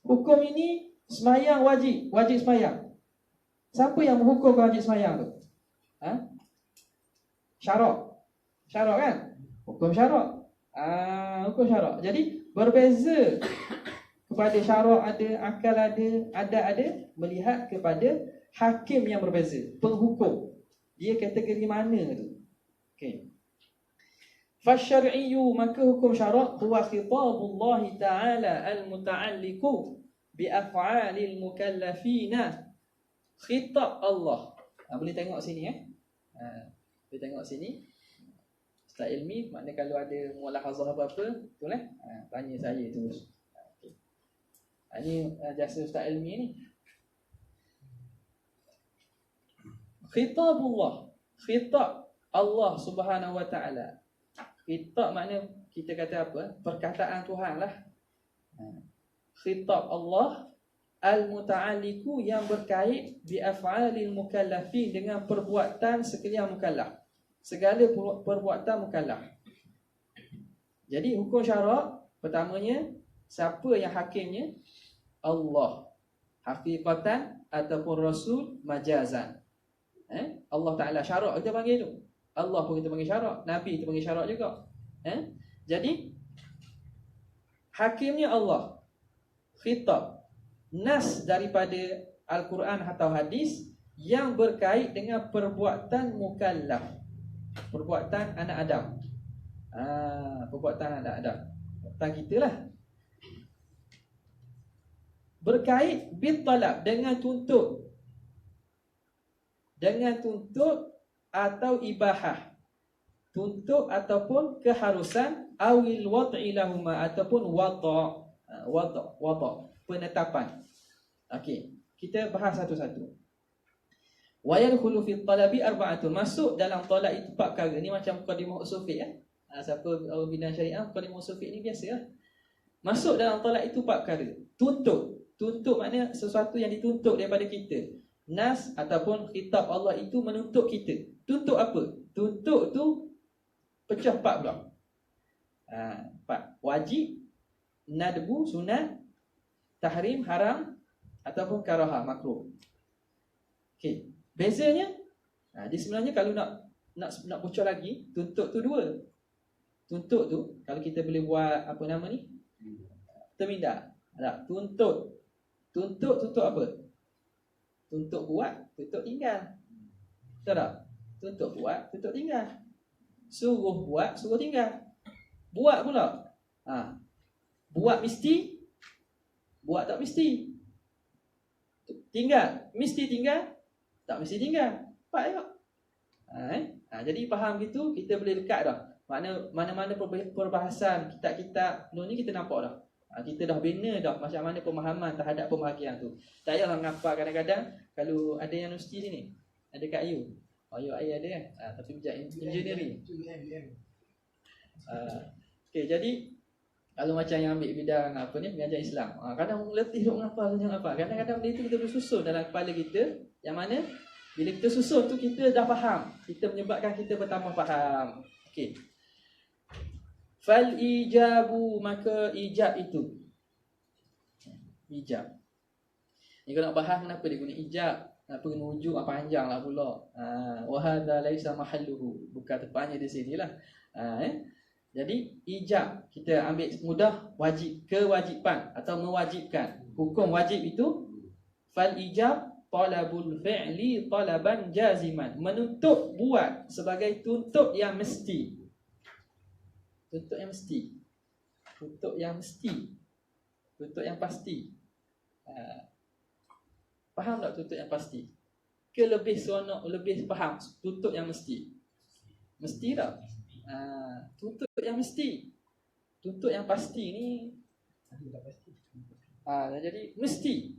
Hukum ini semayang wajib semayang. Siapa yang menghukum wajib semayang tu? Syarak kan? Hukum syarak. Hukum syarak. Jadi berbeza kepada syarak ada, akal ada, adat ada, melihat kepada hakim yang berbeza, penghukum. Dia kategori mana tu? Okey. Fasyar'iyyu, maka hukum syarak huwa khitabullah ta'ala al-muta'alliqu bi af'alil mukallafina. Khitab Allah. Boleh tengok sini boleh tengok sini. Ustaz Ilmi, maknanya kalau ada mulahazah apa-apa, betul tanya saya terus. Okay. Ini jasa Ustaz Ilmi ni. Khitabullah. Khitab Allah Subhanahu wa ta'ala. Khitab makna kita kata apa? Perkataan Tuhan lah. Khitab Allah al-muta'alliqu, yang berkait bi af'alil mukallafin, dengan perbuatan sekalian mukallaf. Segala perbuatan mukallaf. Jadi hukum syarak pertamanya, siapa yang hakimnya? Allah. Haqiqatan ataupun Rasul majazan. Allah Ta'ala syarak kita panggil tu. Allah pun kita panggil syarak. Nabi kita panggil syarak juga. Jadi hakimnya Allah. Khitab. Nas daripada Al-Quran atau hadis yang berkait dengan perbuatan mukallaf, perbuatan anak Adam. Perbuatan anak Adam, perbuatan kita lah. Berkait bil talab, dengan tuntut, atau ibahah, tuntut ataupun keharusan, awil wad'i lahuma, ataupun wada', penetapan. Okey, kita bahas satu-satu. Wa yadkhulu fi talabi arba'atun, masuk dalam talak itu 4 perkara. Ni macam mukadimah usul fiqh ya. Siapa bina syariah, mukadimah usul fiqh ni biasa lah. Masuk dalam talak itu 4 perkara. Tuntut maknanya sesuatu yang dituntut daripada kita. Nas ataupun khitab Allah itu menuntut kita. Tuntut apa? Tuntut tu pecah 4 blok. 4. Wajib, nadbu, sunat, tahrim, haram, ataupun karahah, makruh. Okey. Bezanya, dia sebenarnya kalau nak bocor lagi, tuntut tu 2. Tuntut tu kalau kita boleh buat apa nama ni? Termindah. Tuntut apa? Tuntut buat, tuntut tinggal. Betul tak? Tuntut buat, tuntut tinggal. Suruh buat, suruh tinggal. Buat pula. Buat mesti, buat tak mesti. Tinggal, mesti tinggal, tak mesti tinggal. Empat tengok. Jadi faham gitu, kita boleh lekat dah. Mana-mana perbahasan kitab-kitab ni kita nampak dah. Kita dah bina dah macam mana pemahaman terhadap pembahagian tu. Tak payahlah ngapa kadang-kadang kalau ada yang universiti sini. Ada Kak Ayu. Ayu ada kan? Tapi bijak engineering. Okey, jadi kalau macam yang ambil bidang apa ni, mengajar Islam. Kadang letih duk ngapa saja ngapa. Kadang-kadang benda itu kita boleh susun dalam kepala kita, yang mana bila kita susun tu kita dah faham. Kita menyebabkan kita bertambah faham. Okey. Fal ijabu, maka ijab itu. Ijab. Ni kalau nak bahas kenapa dia guna ijab, kenapa guna wujub, panjanglah pula. Wa hadza laisa mahalluhu, bukan tepatnya di sinilah. Jadi ijab kita ambil mudah, wajib, kewajipan atau mewajibkan. Hukum wajib itu fal ijab talabul fi'li talaban jaziman, menuntut buat sebagai tuntut yang mesti. Tuntut yang mesti. Tuntut yang mesti. Tuntut yang pasti. Faham tak tuntut yang pasti? Ke lebih seronok, lebih faham tuntut yang mesti? Mesti tak? Tuntut yang mesti. Tuntut yang pasti ni jadi mesti.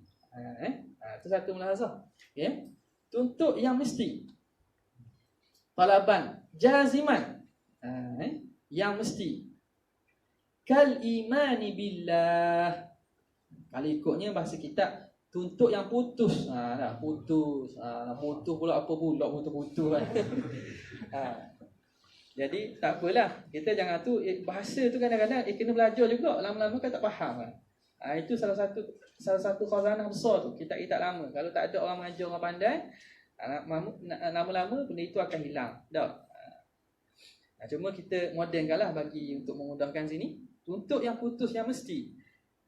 Itu satu mulahazah. Okay? Tuntut yang mesti. Talaban jaziman. Yang mesti. Kal imani billah. Kalau ikutnya bahasa kitab, tuntut yang putus. Putus pula apa pula putus-putus kan. Jadi tak apalah, kita jangan tu bahasa tu kadang-kadang kena belajar juga, lama-lama kan tak faham kan. Itu salah satu khazanah besar tu, kitab-kitab lama. Kalau tak ada orang mengajar, orang pandai, lama-lama benda itu akan hilang. Dah. Cuma kita modernkanlah bagi untuk memudahkan sini. Tuntut yang putus yang mesti.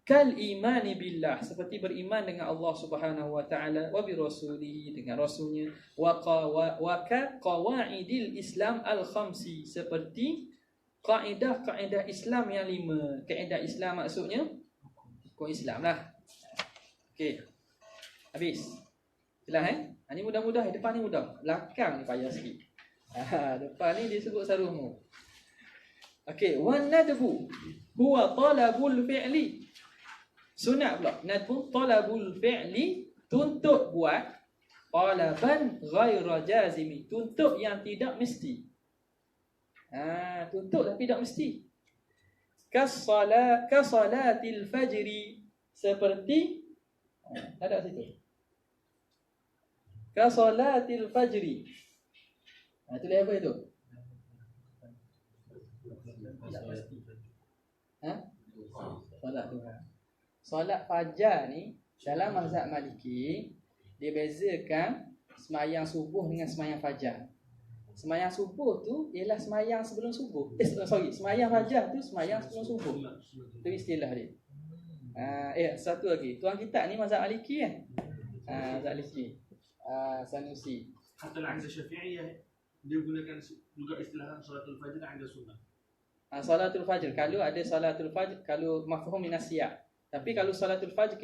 Kal imani billah, seperti beriman dengan Allah Subhanahu wa taala, wa bi rasulihi, dengan rasulnya, wa ka qawaidil Islam al-khamsi, seperti kaedah-kaedah Islam yang 5. Kaedah Islam maksudnya hukum Islam lah. Okey. Habis. Jelas Ini mudah-mudah, depan ni mudah. Belakang ni payah sikit. Depan ni dia sebut saruhmu. Okey, wan nadbu huwa talabul fi'li. Sunat pula. Nadbu talabul fi'li, tuntut buat, talaban ghaira jazimi, tuntut yang tidak mesti. Tuntut tapi tidak mesti. Kasalatil fajri, seperti ada situ. Kasalatil fajri. Itu apa itu? Solat Tuhan. Solat fajar ni dalam mazhab Maliki dia bezakan semayang subuh dengan semayang fajar. Semayang subuh tu ialah semayang sebelum subuh. Semayang fajar tu semayang sebelum subuh. Itu istilah dia. Satu lagi. Tuan kita ni mazhab Maliki kan? Mazhab Maliki. Sanusi. حتى عند الشافعية dia gunakan juga istilah salatul fajr عند sunnah. Salatul fajr, kalau ada salatul fajr, kalau mafhum minasiyah. Tapi kalau salatul fajr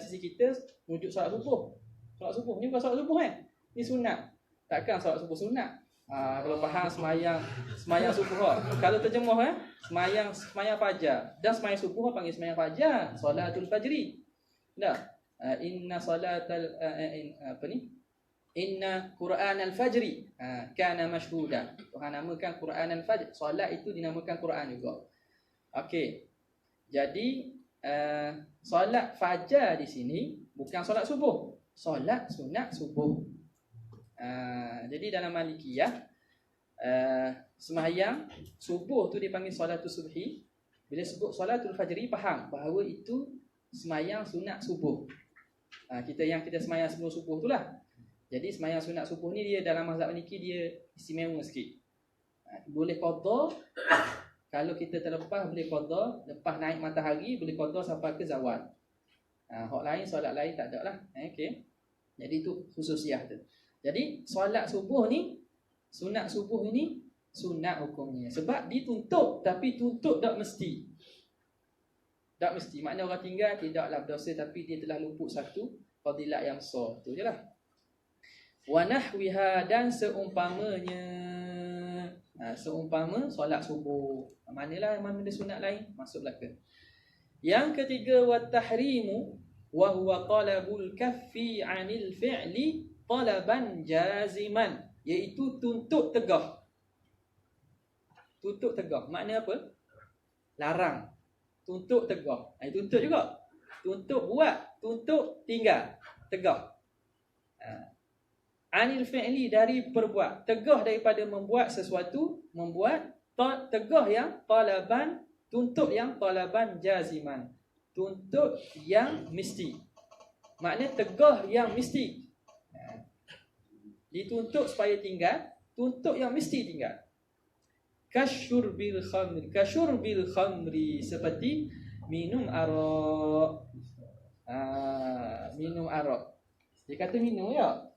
sisi kita merujuk solat subuh. Solat subuh ni bukan solat subuh kan? Ni sunat. Takkan solat subuh sunat. Kalau faham semayang subuh. Kalau terjemah semayang fajar dan semayang subuh panggil semayang fajar, salatul fajri. Dah. Inna salatal Inna Quran al-Fajri kana mashhuda. Tuhan namakan Quran al-Fajr. Solat itu dinamakan Quran juga. Okey. Jadi solat fajar di sini bukan solat subuh. Solat sunat subuh. Jadi dalam Malikiyah sembahyang subuh tu dipanggil solatul subhi. Bila sebut solatul fajri faham bahawa itu sembahyang sunat subuh. Kita sembahyang sebelum subuh tu lah. Jadi sembahyang sunat subuh ni dia dalam mazhab Maliki dia istimewa sikit. Boleh qada kalau kita terlepas, boleh qada lepas naik matahari, boleh qada sampai ke zawal. Hak lain solat lain tak ada lah. Okey. Jadi itu khususiah tu. Jadi solat subuh ni, sunat subuh ini sunat hukumnya. Sebab dituntut, tapi tuntut tak mesti. Tak mesti. Makna orang tinggal tidaklah berdosa, tapi dia telah luput satu fadilat yang besar. Itu je lah. Wa nahwiha, dan seumpamanya. Seumpama solat subuh. Manalah benda sunat lain masuk belaka. Yang ketiga, wa tahrimu wa huwa talabul kaffi 'anil fi'li talaban jaziman, iaitu tuntut tegah. Tuntut tegah makna apa? Larang. Tuntut tegah. Tuntut juga. Tuntut buat, tuntut tinggal. Tegah. Anil fi'li, dari perbuat. Tegah daripada membuat sesuatu, membuat. Tegah yang talaban, tuntut yang talaban jaziman. Tuntut yang mesti. Makna tegah yang mesti. Dituntut supaya tinggal, tuntut yang mesti tinggal. Kasyurbil khamri, seperti minum arak. Minum arak. Dia kata minum ya.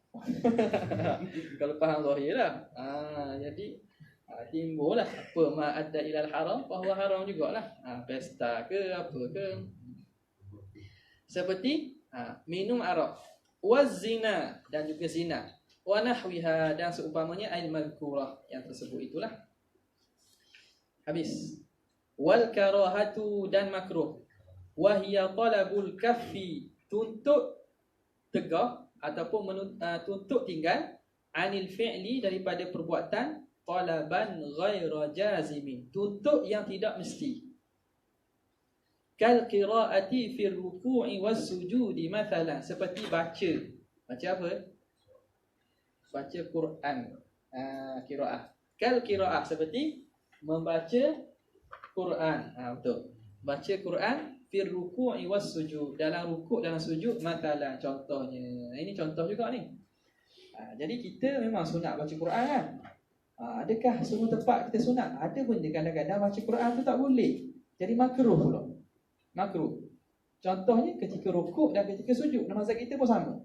Kalau faham zahir lah. Jadi timbul lah apa ma adda ilal haram, bahawa haram jugalah. Pesta ke apa ke. Seperti minum arak, wazina, dan juga zina, wa nahwiha, dan seumpamanya al-madhkurah, yang tersebut itulah. Habis. Wal karahatu, dan makruh, wa hiya talabul kaffi, tuntut tegah ataupun tuntut tinggal, anil fi'li, daripada perbuatan, talaban ghaira jazimin, tuntut yang tidak mesti. Kal qiraati fi ruku'i was sujudi mathalan, seperti baca. Baca apa? Baca Quran. Qiraah. Kal qiraah, seperti membaca Quran. Betul. Baca Quran fi ruku'i was sujud, dalam rukuk, dalam sujud, mathalan, contohnya. Ini contoh juga ni. Jadi kita memang sunat baca Quran kan? Adakah semua tempat kita sunat? Ada benda kadang-kadang baca Quran tu tak boleh. Jadi makruh pula. Makruh. Contohnya ketika rukuk dan ketika sujud. Dalam mazhab kita pun sama.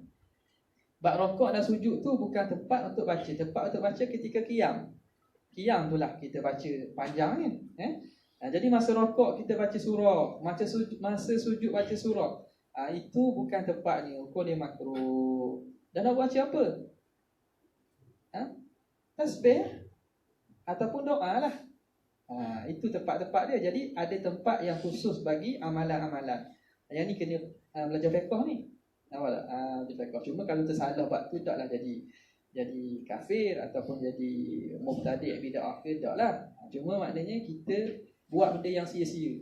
Bab rukuk dan sujud tu bukan tempat untuk baca. Tempat untuk baca ketika qiyam. Qiyam tu lah kita baca panjang kan. Jadi masa rukuk kita baca surah, masa sujud baca surah. Itu bukan tempatnya. Hukum dia makruh. Dan nak baca apa? Tasbih ataupun doa lah. Itu tempat-tempat dia. Jadi ada tempat yang khusus bagi amalan-amalan. Yang ni kena belajar fiqh ni. Belajar fiqh. Cuma kalau tersalah bab tu taklah jadi kafir ataupun jadi mubtadi' bid'ah ke, taklah. Cuma maknanya kita buat benda yang sia-sia.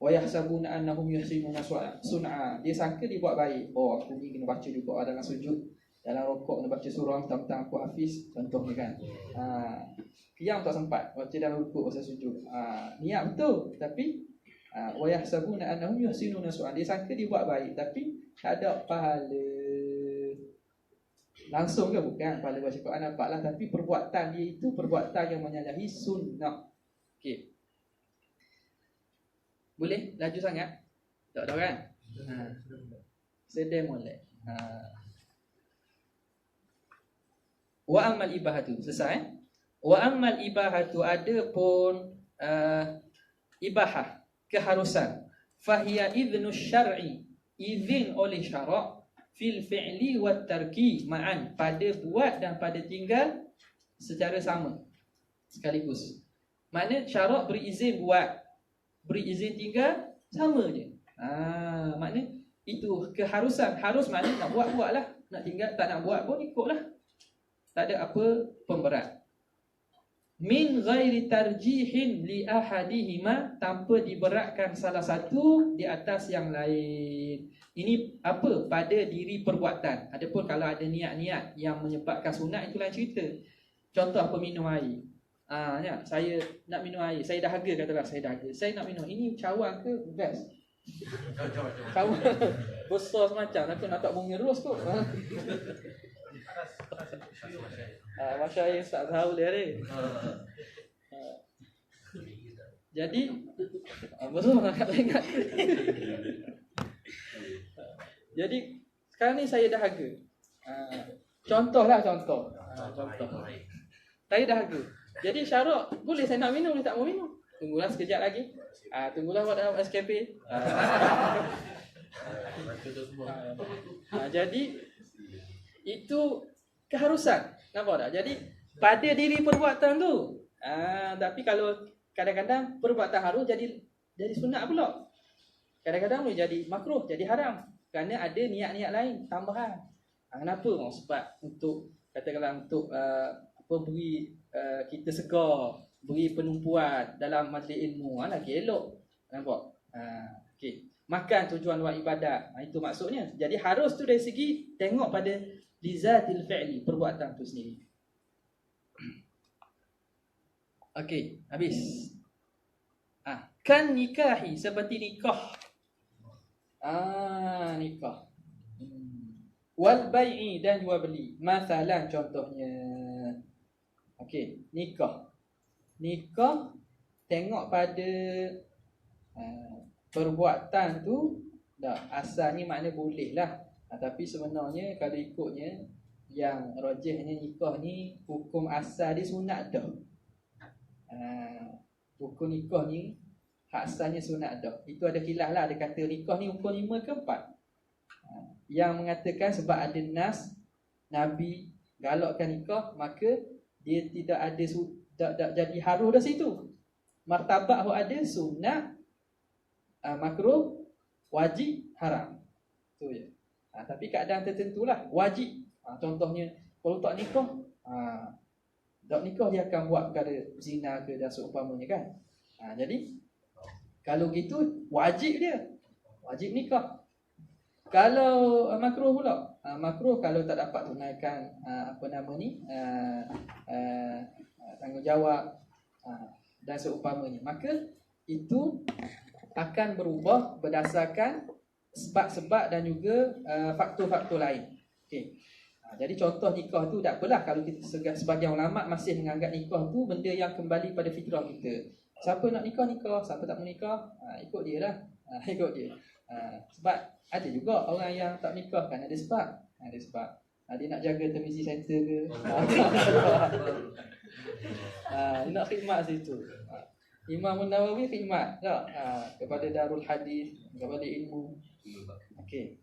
Wa yahsabuna annahum yuhsinuna sun'a. Dia sangka dia buat baik. Oh, aku ni kena baca juga dalam sujud. Dalam rukuk kena baca surah, tentang aku hafiz, contohnya kan. Qiyam tak sempat baca dalam rukuk masa sujud. Niat betul, tapi wa yahsabuna annahum yuhsinuna sun'a. Dia sangka dia buat baik, tapi tak ada pahala. Langsung ke bukan pahala baca Quran nampaklah, tapi perbuatan dia itu perbuatan yang menyalahi sunnah. Okey. Boleh laju sangat? Tak ada kan? Sedang molek. Wa ammal ibahatu. Selesai. Wa ammal ibahatu, ada pun ibahah, keharusan. Fahiya idhnu syar'i, izin oleh syarak, fil fi'li wat tarki ma'an, pada buat dan pada tinggal secara sama sekaligus. Makna syarak beri izin buat, beri izin tinggal sama je. Makna itu keharusan. Harus makna nak buat-buatlah, nak tinggal tak nak buat pun ikutlah. Tak ada apa pemberat. Min ghairi tarjihin li ahadihima, tanpa diberatkan salah satu di atas yang lain. Ini apa? Pada diri perbuatan. Adapun kalau ada niat-niat yang menyebabkan sunat, itu lain cerita. Contoh apa? Minum air. Ya, saya nak minum air, saya dahaga, katalah saya dahaga, saya nak minum. Ini cawan ke gas? Cawan besar semacam, tapi nak tak bunga terus kot. Masya Allah, tak tahu dia ni. Jadi betul nak ingat. Jadi sekarang ni saya dahaga. Contohlah contoh. Saya dahaga. Jadi syarat boleh saya nak minum, boleh tak mau minum. Tunggulah sekejap lagi. Tunggulah buat dalam SKP. Jadi itu keharusan. Nampak tak? Jadi pada diri perbuatan tu. Tapi kalau kadang-kadang perbuatan harus jadi sunat pula. Kadang-kadang boleh jadi makruh, jadi haram. Kerana ada niat-niat lain tambahan. Kenapa? Sebab untuk katakanlah untuk beri kita segar, beri penumpuan dalam majlis ilmu, lagi elok. Nampak? Okey. Makan tujuan buat ibadat. Itu maksudnya. Jadi harus tu dari segi tengok pada lizatil fi'li, perbuatan tu sendiri. Okey, habis. Kan nikahi, seperti nikah. Nikah. Wal bai'i, dan jual beli. Masalah contohnya. Okey, nikah. Nikah tengok pada perbuatan tu dah, asalnya makna boleh lah. Tapi sebenarnya kalau ikutnya yang rajihnya nikah ni hukum asal dia sunat dah. Hukum nikah ni hak asalnya sunat dah. Itu ada khilaf lah, ada kata nikah ni hukum 5 ke 4. Yang mengatakan sebab ada nas Nabi galakkan nikah, maka dia tidak ada tak jadi haruh dah situ. Martabat hok ada sunat, makruh, wajib, haram. Tu je. Tapi keadaan tertentulah wajib. Contohnya kalau tak nikah, tak nikah dia akan buat perkara zina ke dan seumpamanya kan. Jadi kalau gitu wajib dia, wajib nikah. Kalau makruh pula, makruh kalau tak dapat tunaikan tanggungjawab dan seumpamanya, maka itu akan berubah berdasarkan sebab-sebab dan juga faktor-faktor lain. Okey. Jadi contoh nikah tu tak apalah, kalau kita sebagian ulama masih menganggap nikah tu benda yang kembali pada fitrah kita. Siapa nak nikah, nikah. Siapa tak mau nikah, ikut dia lah. Ikut dia. Sebab ada juga orang yang tak nikah kan ada sebab. Ada sebab. Dia nak jaga televisi center ke. Dia nak khidmat situ. Imam Nawawi khidmat tak? Kepada Darul Hadis, kepada ilmu. Okey.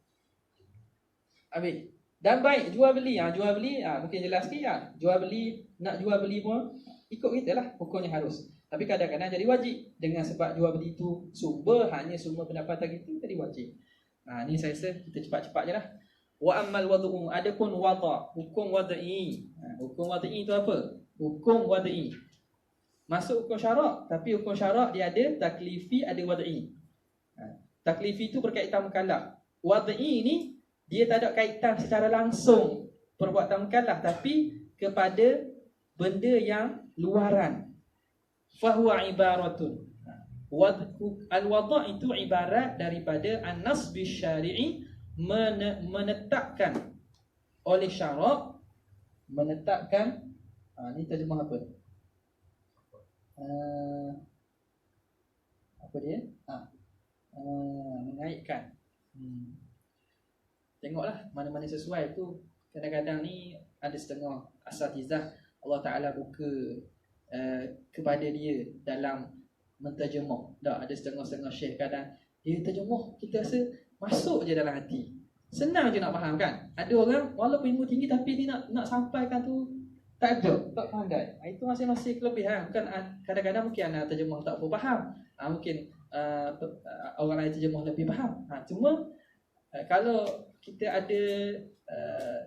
Habis. Dan baik jual beli. Jual beli mungkin jelas sikit. Jual beli, nak jual beli pun ikut kita lah, hukumnya harus. Tapi kadang-kadang jadi wajib. Dengan sebab jual beli itu hanya sumber pendapatan kita, jadi wajib. Ni saya rasa kita cepat-cepat je lah. Wa ammal wad'u, adapun wada', hukum wad'i. Hukum wad'i itu apa? Hukum wad'i. Masuk hukum syarak, tapi hukum syarak dia ada taklifi, ada wad'i. Taklifi itu berkaitan mukallaf. Wad'i ni dia tak ada kaitan secara langsung perbuatan mukallaf, tapi kepada benda yang luaran. Fahuwa ibaratun. Al-wada' itu ibarat daripada an-nas bisyari'i, menetapkan oleh syarak, menetapkan. Ni terjemah apa? Apa dia? Mengaitkan. Tengoklah mana-mana sesuai tu. Kadang-kadang ni ada setengah asatizah Allah Ta'ala buka kepada dia dalam menterjemah. Tak, ada setengah-setengah syekh kadang dia terjemah, kita rasa masuk je dalam hati. Senang je nak faham kan. Ada orang walaupun ilmu tinggi tapi dia nak sampaikan tu tak ada, tak pandai. Itu masing-masing kelebihan. Bukan kadang-kadang mungkin anak terjemah tak apa faham. Mungkin orang lain terjemah lebih faham. Cuma kalau kita ada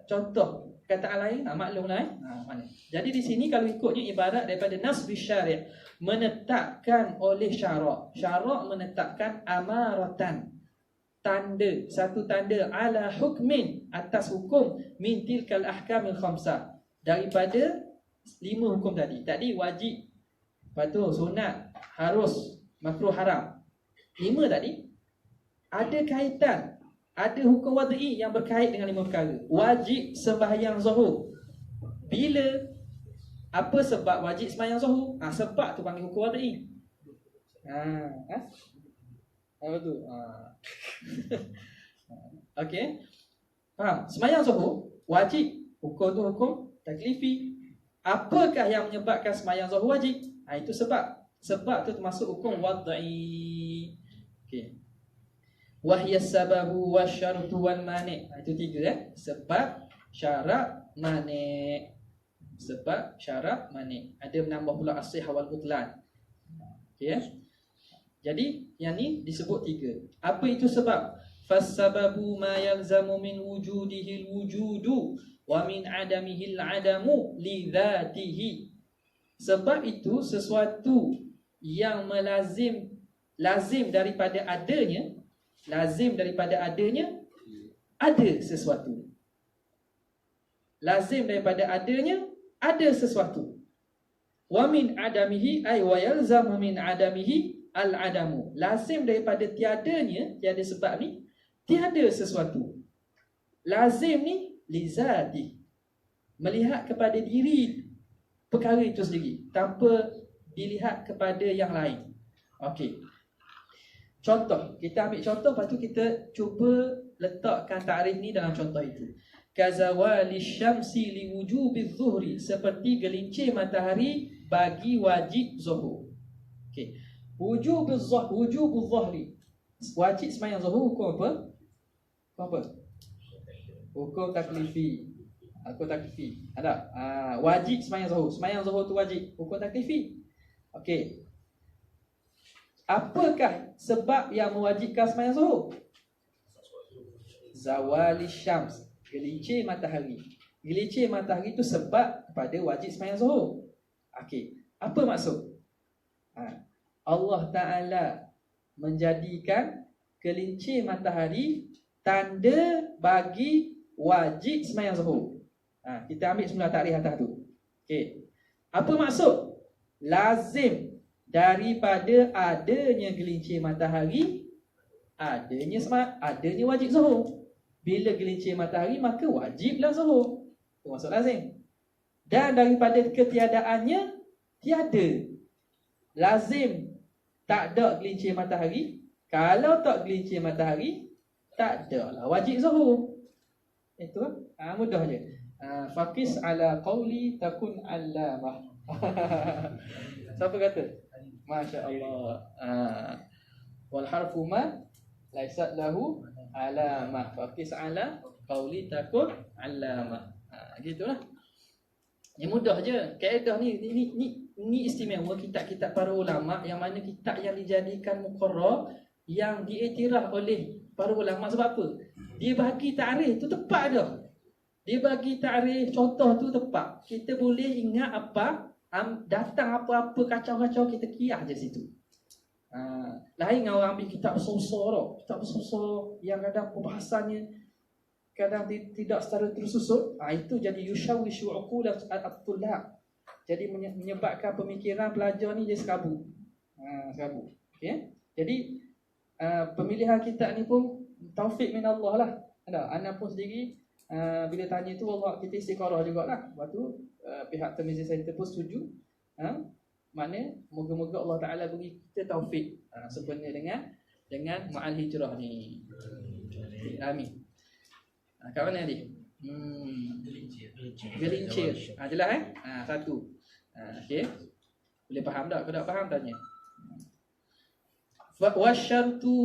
contoh kataan lain, maklumlah mana. Jadi di sini kalau ikutnya ibarat daripada nas bisyari', menetapkan oleh syarak. Syarak menetapkan amaratan, tanda, satu tanda ala hukmin, atas hukum min tilkal ahkamil khamsah, daripada 5 hukum tadi. Tadi wajib, lepas tu sunat, harus, makruh, haram. 5 tadi ada kaitan, ada hukum wad'i yang berkait dengan 5 perkara. Wajib sembahyang zuhur. Bila, apa sebab wajib sembahyang zuhur? Sebab tu panggil hukum wad'i. Apa tu? Okey. Faham? Sembahyang zuhur wajib. Hukum tu hukum taklifi. Apakah yang menyebabkan sembahyang zuhur wajib? Itu sebab. Sebab tu termasuk hukum wad'i. Okey. Wahya sababu wasyartu wal mani'. Itu 3 sebab, syarat, mani'. Sebab, syarat, mani'. Ada menambah pula as-sihah wal butlan. Okey. Jadi yang ni disebut 3. Apa itu sebab? Fasababu ma yalzamu min wujudihi al-wujudu wa min adamihi al-adamu li dhatihi. Sebab itu sesuatu yang lazim daripada adanya, ada sesuatu. Lazim daripada adanya ada sesuatu. Wa min adamihi ay wa yalzamu min adamihi al-adamu. Lazim daripada tiadanya, tiada sebab ni, tiada sesuatu. Lazim ni lizati, melihat kepada diri perkara itu sendiri tanpa dilihat kepada yang lain. Okey. Contoh, kita ambil contoh, lepas tu kita cuba letakkan takrif ni dalam contoh itu. Kazawali syamsi liwujubi zuhri, seperti gelincir matahari bagi wajib zuhur. Okey. Wujubul zuhri, wajib sembahyang zuhur hukum apa? Hukum taklifi. Hukum taklifi. Ada? Wajib sembahyang zuhur. Sembahyang zuhur tu wajib. Hukum taklifi. Okey. Apakah sebab yang mewajibkan sembahyang zuhur? Zawali syams, gelincir matahari. Gelincir matahari itu sebab kepada wajib sembahyang zuhur. Okey. Apa maksud? Allah Ta'ala menjadikan gelincir matahari tanda bagi wajib sembahyang zuhur. Kita ambil semula takrif atas tu. Okey. Apa maksud? Lazim daripada adanya gelincir matahari adanya wajib zuhur. Bila gelincir matahari maka wajiblah zuhur. Itu maksud lazim. Dan daripada ketiadaannya tiada. Lazim tak ada gelincir matahari. Kalau tak gelincir matahari, tak ada lah wajib zuhur. Itu mudah je. Faqis ala qawli takun allamah. Siapa kata? Masya Allah. Wal harfu ma laisat lahu alamah. Faqis ala qawli takun allamah. Gitulah. Yang mudah je. Kaedah ni istimewa kitab-kitab para ulama, yang mana kitab yang dijadikan muqarrar, yang diiktiraf oleh para ulama. Sebab apa? Dia bagi takrif tu tepat dah. Dia bagi takrif contoh tu tepat. Kita boleh ingat apa, datang apa-apa kacau-kacau, kita kiyah je situ. Lain orang ambil kitab besar-besar tau. Kitab besar-besar yang kadang perbahasannya kadang tidak secara tersusun. Itu jadi yushawishu uqul at-tullab. Jadi menyebabkan pemikiran pelajar ni dia sekabut. Sekabut. Okay? Jadi pemilihan kitab ni pun taufik min Allah lah. Ana pun sendiri bila tanya tu Allah, kita istiqarah jugalah. Lepas tu pihak Tirmizi Center pun setuju. Mana moga-moga Allah Taala beri kita taufik sempurna dengan ma'al hijrah ni. Amin. Kat mana ni? Gelincir. Jelas satu. Okey. Boleh faham tak? Kalau tak faham tanya. Wasyartu,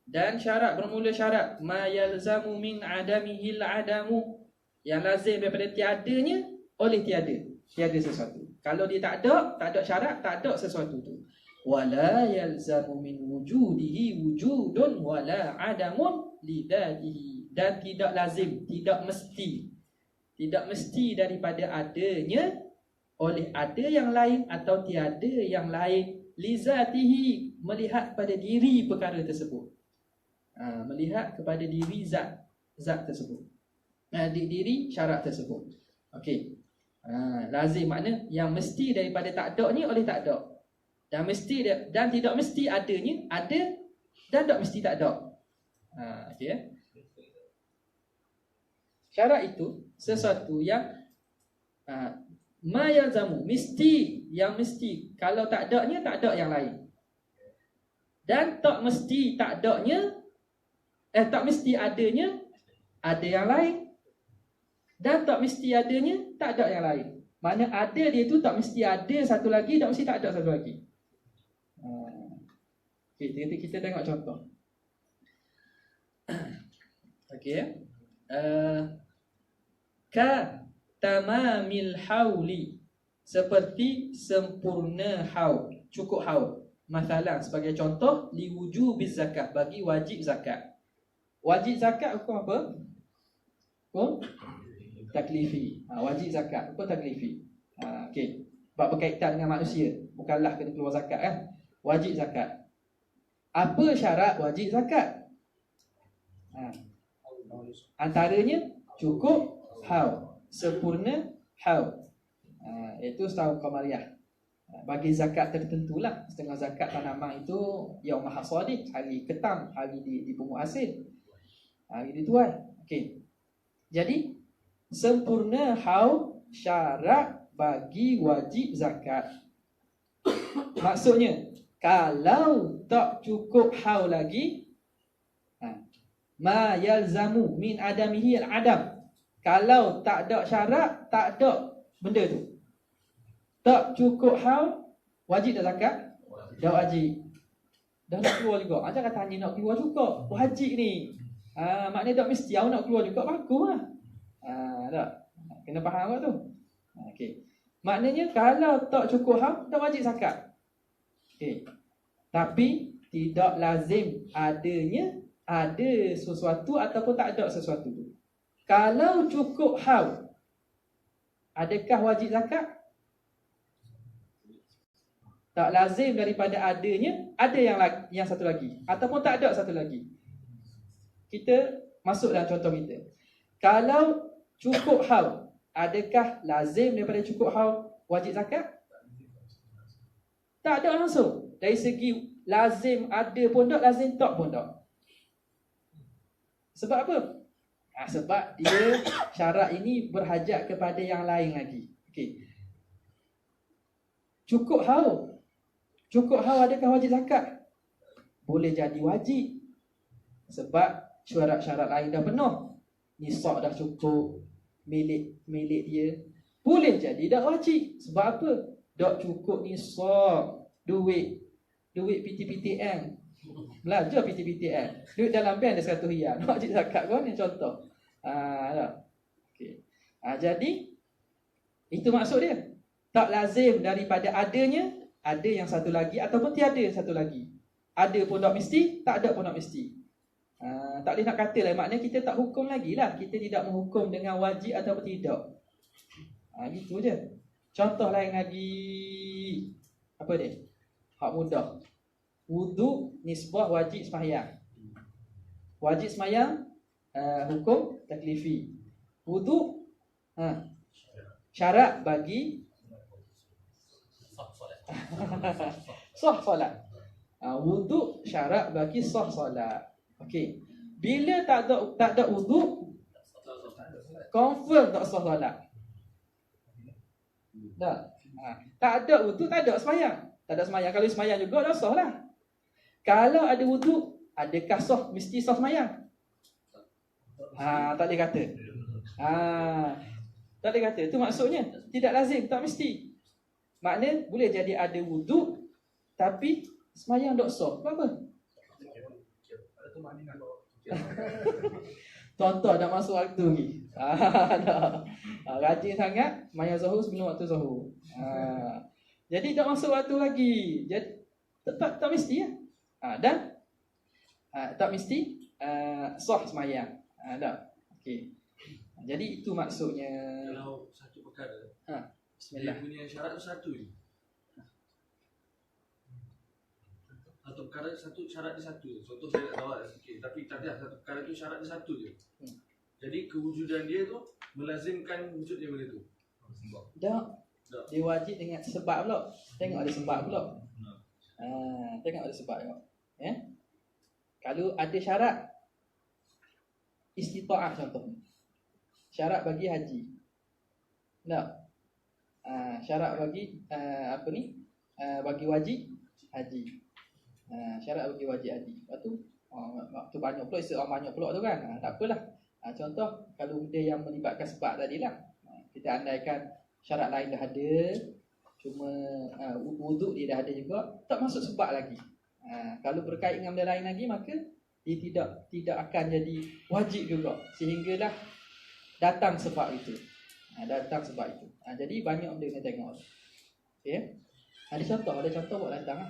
dan syarat, bermula syarat, ma yalzamu min adamihil adamu, yang lazim daripada tiadanya oleh tiada sesuatu. Kalau dia tak ada syarat, tak ada sesuatu tu. Wala yalzamu min wujudihi wujudun wala adamun lidatihi, dan tidak lazim, tidak mesti daripada adanya oleh ada yang lain atau tiada yang lain, lizatihi, melihat pada diri perkara tersebut. Melihat kepada diri zat tersebut, diri syarat tersebut. Okey. Lazim makna yang mesti daripada tak ada ni oleh tak ada, dan mesti dan tidak mesti adanya ada, dan tak mesti tak ada. Okey. Syarat itu sesuatu yang ma yalzamu, mesti, yang mesti. Kalau tak adanya, tak ada yang lain. Dan tak mesti tak adanya, tak mesti adanya ada yang lain, dan tak mesti adanya tak ada yang lain. Mana ada dia tu tak mesti ada satu lagi, tak mesti tak ada satu lagi. Okey, kita tengok contoh. Okey. Ka tamamil hauli, seperti sempurna haul, cukup haul. Masalah sebagai contoh, li wujubiz zakat, bagi wajib zakat. Wajib zakat hukum apa? Hukum taklifi. Wajib zakat hukum taklifi. Okey. Sebab berkaitan dengan manusia, mukallaf kena keluar zakat kan? Wajib zakat. Apa syarat wajib zakat? Antaranya cukup haul, sempurna haul, iaitu setahun qamariyah. Bagi zakat tertentulah. Setengah zakat tanaman itu yaumul hasadih, hari ketam, hari dipungut hasil, hari dituai. Okey. Jadi sempurna haul syarat bagi wajib zakat. Maksudnya kalau tak cukup haul lagi, ma yalzamu min adamihi al-adam. Kalau tak ada syarat, tak ada benda tu, tak cukup haul, wajib tak zakat? Dah wajib. Dah nak keluar juga. Jangan tanya nak keluar juga. Wajib ni. Maknanya tak mesti awak nak keluar juga, baguslah. Tak. Kena faham apa tu? Okey. Maknanya kalau tak cukup haul, tak wajib zakat. Okey. Tapi tidak lazim adanya ada sesuatu ataupun tak ada sesuatu tu. Kalau cukup haul, adakah wajib zakat? Tak lazim daripada adanya ada yang satu lagi, ataupun tak ada satu lagi. Kita masuk dalam contoh kita. Kalau cukup haul, adakah lazim daripada cukup haul wajib zakat? Tak ada langsung. Dari segi lazim ada pun tak, lazim tak pun tak. Sebab apa? Sebab dia syarat ini berhajat kepada yang lain lagi. Okey. Cukup haul adakah wajib zakat? Boleh jadi wajib, sebab syarat-syarat lain dah penuh. Nisab dah cukup, milik dia. Boleh jadi dah wajib. Sebab apa? Dah cukup nisab, duit PTPTN, belajar PTPTN, duit dalam bank ada 100 riyal, nak wajib zakat kau ni contoh. Okay. Jadi itu maksud dia. Tak lazim daripada adanya ada yang satu lagi ataupun tiada satu lagi. Ada pun tak mesti, tak ada pun tak mesti. Tak boleh nak kata lah, maknanya kita tak hukum lagi lah. Kita tidak menghukum dengan wajib ataupun tidak. Gitu je. Contoh lain lagi. Apa dia? Hak mudah. Wudu nisbah wajib sembahyang. Wajib sembahyang hukum taklifi. Wudu syarat bagi sah solat. Wudu syarat bagi sah solat. Okey. Bila tak ada wudu, confirm tak sah solat. Tak ada wudu, tak ada sembahyang. Tak ada sembahyang. Kalau sembahyang juga dah sah lah. Kalau ada wudu, adakah sah, mesti sah sembahyang? Tak boleh kata. Tak boleh kata. Itu maksudnya. Tidak lazim, tak mesti. Maknanya boleh jadi ada wuduk tapi semayang dok sah. Apa? Contoh dah masuk waktu ni. Rajin sangat semayang zuhur sebelum waktu zuhur. Jadi tak masuk waktu lagi. Jadi tak mesti ya. Dan tak mesti sah semayang. Tak. Okey. Jadi itu maksudnya. Kalau satu perkara, Bismillah. dia punya syarat tu satu je. Satu perkara satu syarat dia satu je. Contoh saya tak tahu sikit, tapi tak ada satu perkara tu syarat dia satu je. Jadi kewujudan dia tu melazimkan wujudnya benda tu. Tak. Dia wajib dengan sebab pula. Tengok ada sebab pula. Tengok ada sebab tengok. Ya. Kalau ada syarat istita'ah contoh. Syarat bagi haji. Tak. Syarat bagi bagi wajib haji. Syarat bagi wajib haji. Lepas tu banyak pula orang banyak pula tu kan. Tak apalah. Contoh kalau benda yang melibatkan sebab tadilah. Kita andaikan syarat lain dah ada, cuma wuduk dia dah ada juga, tak masuk sebab lagi. Kalau berkait dengan benda lain lagi, maka dia tidak akan jadi wajib juga, sehinggalah datang sebab itu. Datang sebab itu. Jadi banyak benda kena tengok. Okay? Ada contoh buat datang.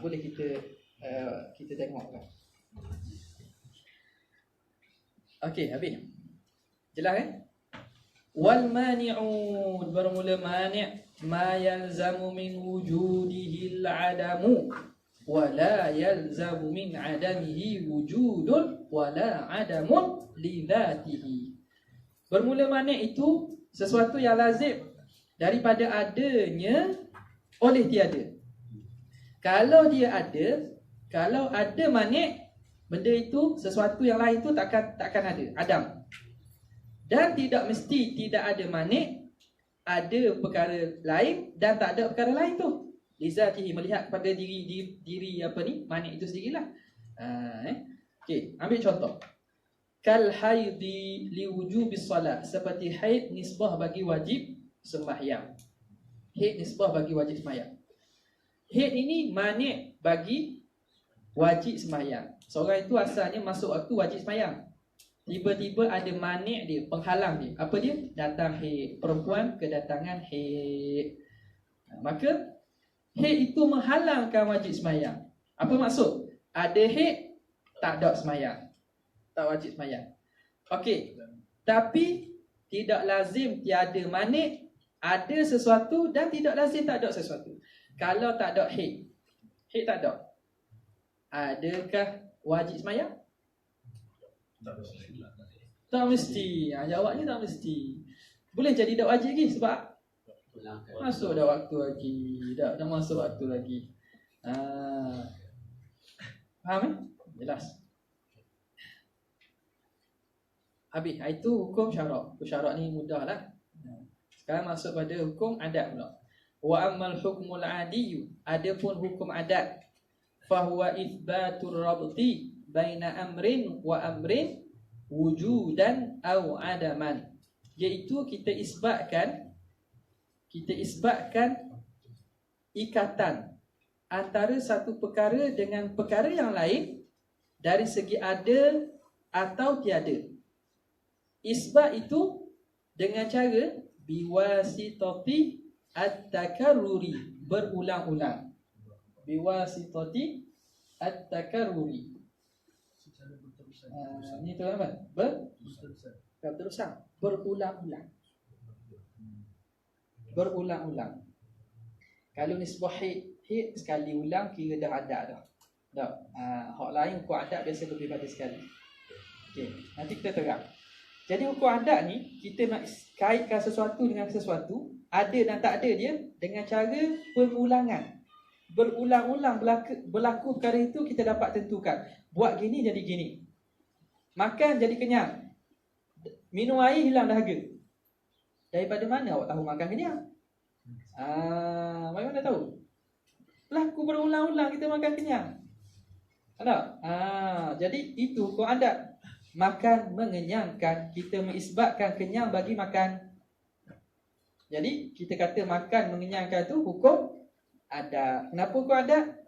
Boleh kita tengok kan. Okey, habis. Jelas kan? Wal mani'u, bermula mani' ma yalzamu min wujudihi al-adamu wa la yalzamu min adamihi wujudun wa la adamun li dhatihi. Bermula mani' itu sesuatu yang lazim daripada adanya oleh tiada. Kalau ada mani', benda itu sesuatu yang lain tu takkan ada, adam. Dan tidak mesti tidak ada mani', ada perkara lain dan tak ada perkara lain tu. Lizatihi, melihat pada diri mani' itu sendirilah. Okey, ambil contoh. Kal haidi li wujubis salat, seperti haid nisbah bagi wajib sembahyang. Haid nisbah bagi wajib sembahyang. Haid ini mani' bagi wajib sembahyang. Seorang itu asalnya masuk waktu wajib sembahyang. Tiba-tiba ada mani' dia, penghalang dia. Apa dia? Datang haid. Perempuan kedatangan haid. Maka haid itu menghalangkan wajib sembahyang. Apa maksud? Ada haid, tak ada sembahyang, tak wajib sembahyang. Okey. Tapi tidak lazim tiada mani', ada sesuatu, dan tidak lazim tak ada sesuatu. Kalau tak ada haid tak ada, adakah wajib sembahyang? Tak mesti. Jawabnya tak mesti. Boleh jadi tak wajib lagi sebab masuk dah waktu lagi. Dah masuk waktu lagi. Faham? Jelas. Habis. Itu hukum syarak. Hukum syarak ni mudahlah. Sekarang masuk pada hukum adat pula. Wa ammal hukmul adiyyu, adapun hukum adat, fahuwa itsbatur rabti baina amrin wa amrin wujudan aw adaman, iaitu kita isbatkan ikatan antara satu perkara dengan perkara yang lain dari segi ada atau tiada. Isbat itu dengan cara biwasitati at-takarruri, berulang-ulang. Biwasitati at-takarruri. Ini tu apa? Berterusan. Berulang-ulang. Berulang-ulang. Kalau nisbah hid sekali ulang kira dah adat dah. Tak. Hak lain hukum adat biasa lebih pada sekali. Okey, nanti kita terang. Jadi hukum adat ni kita nak kaitkan sesuatu dengan sesuatu, ada dan tak ada dia dengan cara pengulangan. Berulang-ulang berlaku perkara itu, kita dapat tentukan. Buat gini jadi gini. Makan jadi kenyang. Minum air hilang dahaga. Daripada mana awak tahu makan kenyang? Mana tahu? Berlaku berulang-ulang kita makan kenyang. Tak? Jadi itu hukum adat. makan mengenyangkan, kita mengisbatkan kenyang bagi makan. Jadi kita kata makan mengenyangkan tu hukum adat. Kenapa hukum adat?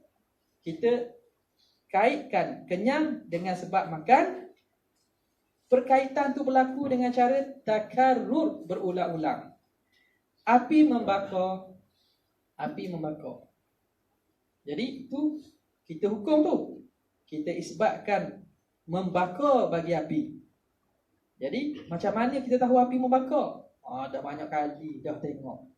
Kita kaitkan kenyang dengan sebab makan. Perkaitan tu berlaku dengan cara takarrur, berulang-ulang. Api membakar. Jadi tu kita hukum tu. Kita isbatkan membakar bagi api. Jadi macam mana kita tahu api membakar? Dah banyak kali dah tengok.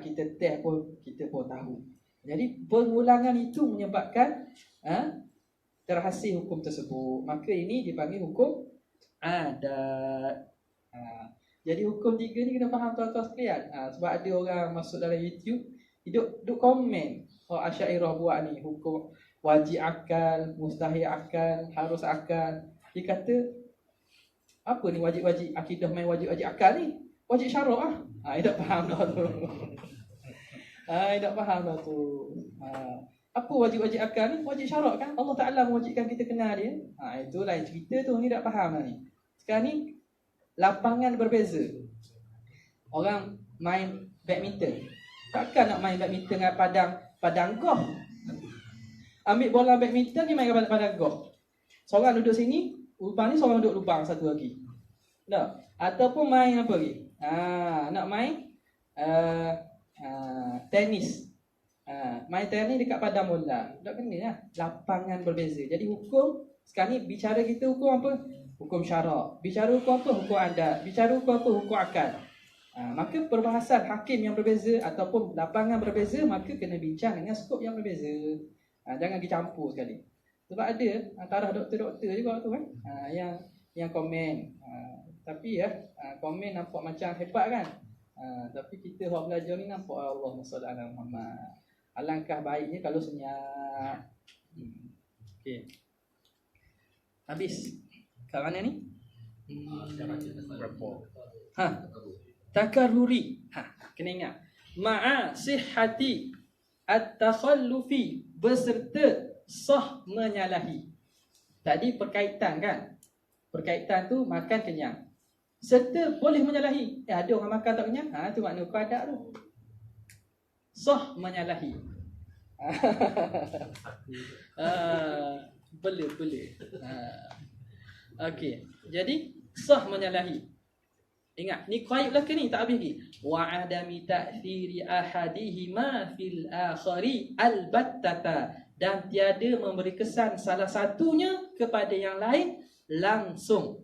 Kita test pun kita pun tahu. Jadi pengulangan itu menyebabkan terhasil hukum tersebut. Maka ini dipanggil hukum adat. Jadi hukum 3 ni kena faham tuan-tuan sekalian. Sebab ada orang masuk dalam YouTube duk komen, Asy'ariyah buat ni hukum wajib akal, mustahil akal, harus akal. Dia kata apa ni wajib-wajib akidah main wajib-wajib akal ni? Wajib syarak dia tak faham dah tu. Dia tak faham dah tu. Apa wajib-wajib akal ni? Wajib syarak kan? Allah Ta'ala mewajibkan kita kenal dia. Itu lain cerita tu, ni tak faham lah ni. Sekarang ni lapangan berbeza. Orang main badminton, takkan nak main badminton dengan padang golf. Ambil bola badminton ni main kat padang golf. Seorang duduk sini, lubang ni seorang duduk lubang satu lagi. Ataupun main apa lagi? Nak main tenis. Main tenis dekat padang bola. Tak kena lah. Lapangan berbeza. Jadi hukum sekarang ni bicara kita hukum apa? Hukum syarak. Bicara hukum apa? Hukum adat. Bicara hukum apa? Hukum akal. Maka perbahasan hakim yang berbeza ataupun lapangan berbeza, maka kena bincang dengan skop yang berbeza. Jangan dicampur sekali. Sebab ada antara doktor-doktor juga tu kan, yang komen. Tapi komen nampak macam hebat kan. Tapi kita orang belajar ni nampak Allahumma salli ala Muhammad. Alangkah baiknya kalau senyap. Okey. Habis. Kat mana ni? Takarruri. Kena ingat. Ma'a sihhati at-takhallufi, beserta sah menyalahi. Tadi perkaitan kan? Perkaitan tu makan kenyang. Serta boleh menyalahi. Ada orang makan tak kenyang? Tu makna hukum adat tu. Sah menyalahi. Boleh. Okey. Jadi sah menyalahi. Ingat, ni qaid belaka ni tak habis lagi. Wa adami ta'thiri ahadihima fil akhari albattata, dan tiada memberi kesan salah satunya kepada yang lain langsung.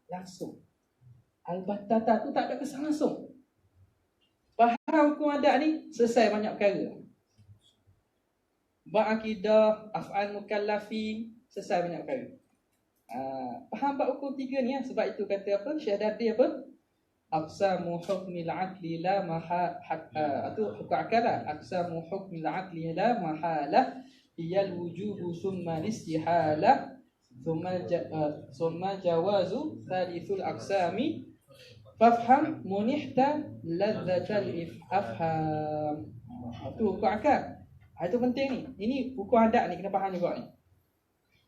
Langsung. Albattata tu tak ada kesan langsung. Faham hukum adat ni selesai banyak perkara. Bab akidah, af'al mukallafin, selesai banyak perkara. Faham bab hukum 3 ni sebab itu kata apa? Syahadati apa? Aqsamu hukmil aqli la atau hukum akal lah. Aqsamu hukmil aqli la mahalah hiyal wujubu summa istihalah summa jawazu thalithul aqsami fafham munihta ladzatal afham. Itu hukum akal. Itu penting ni. Ini hukum adat ni kena faham juga ni.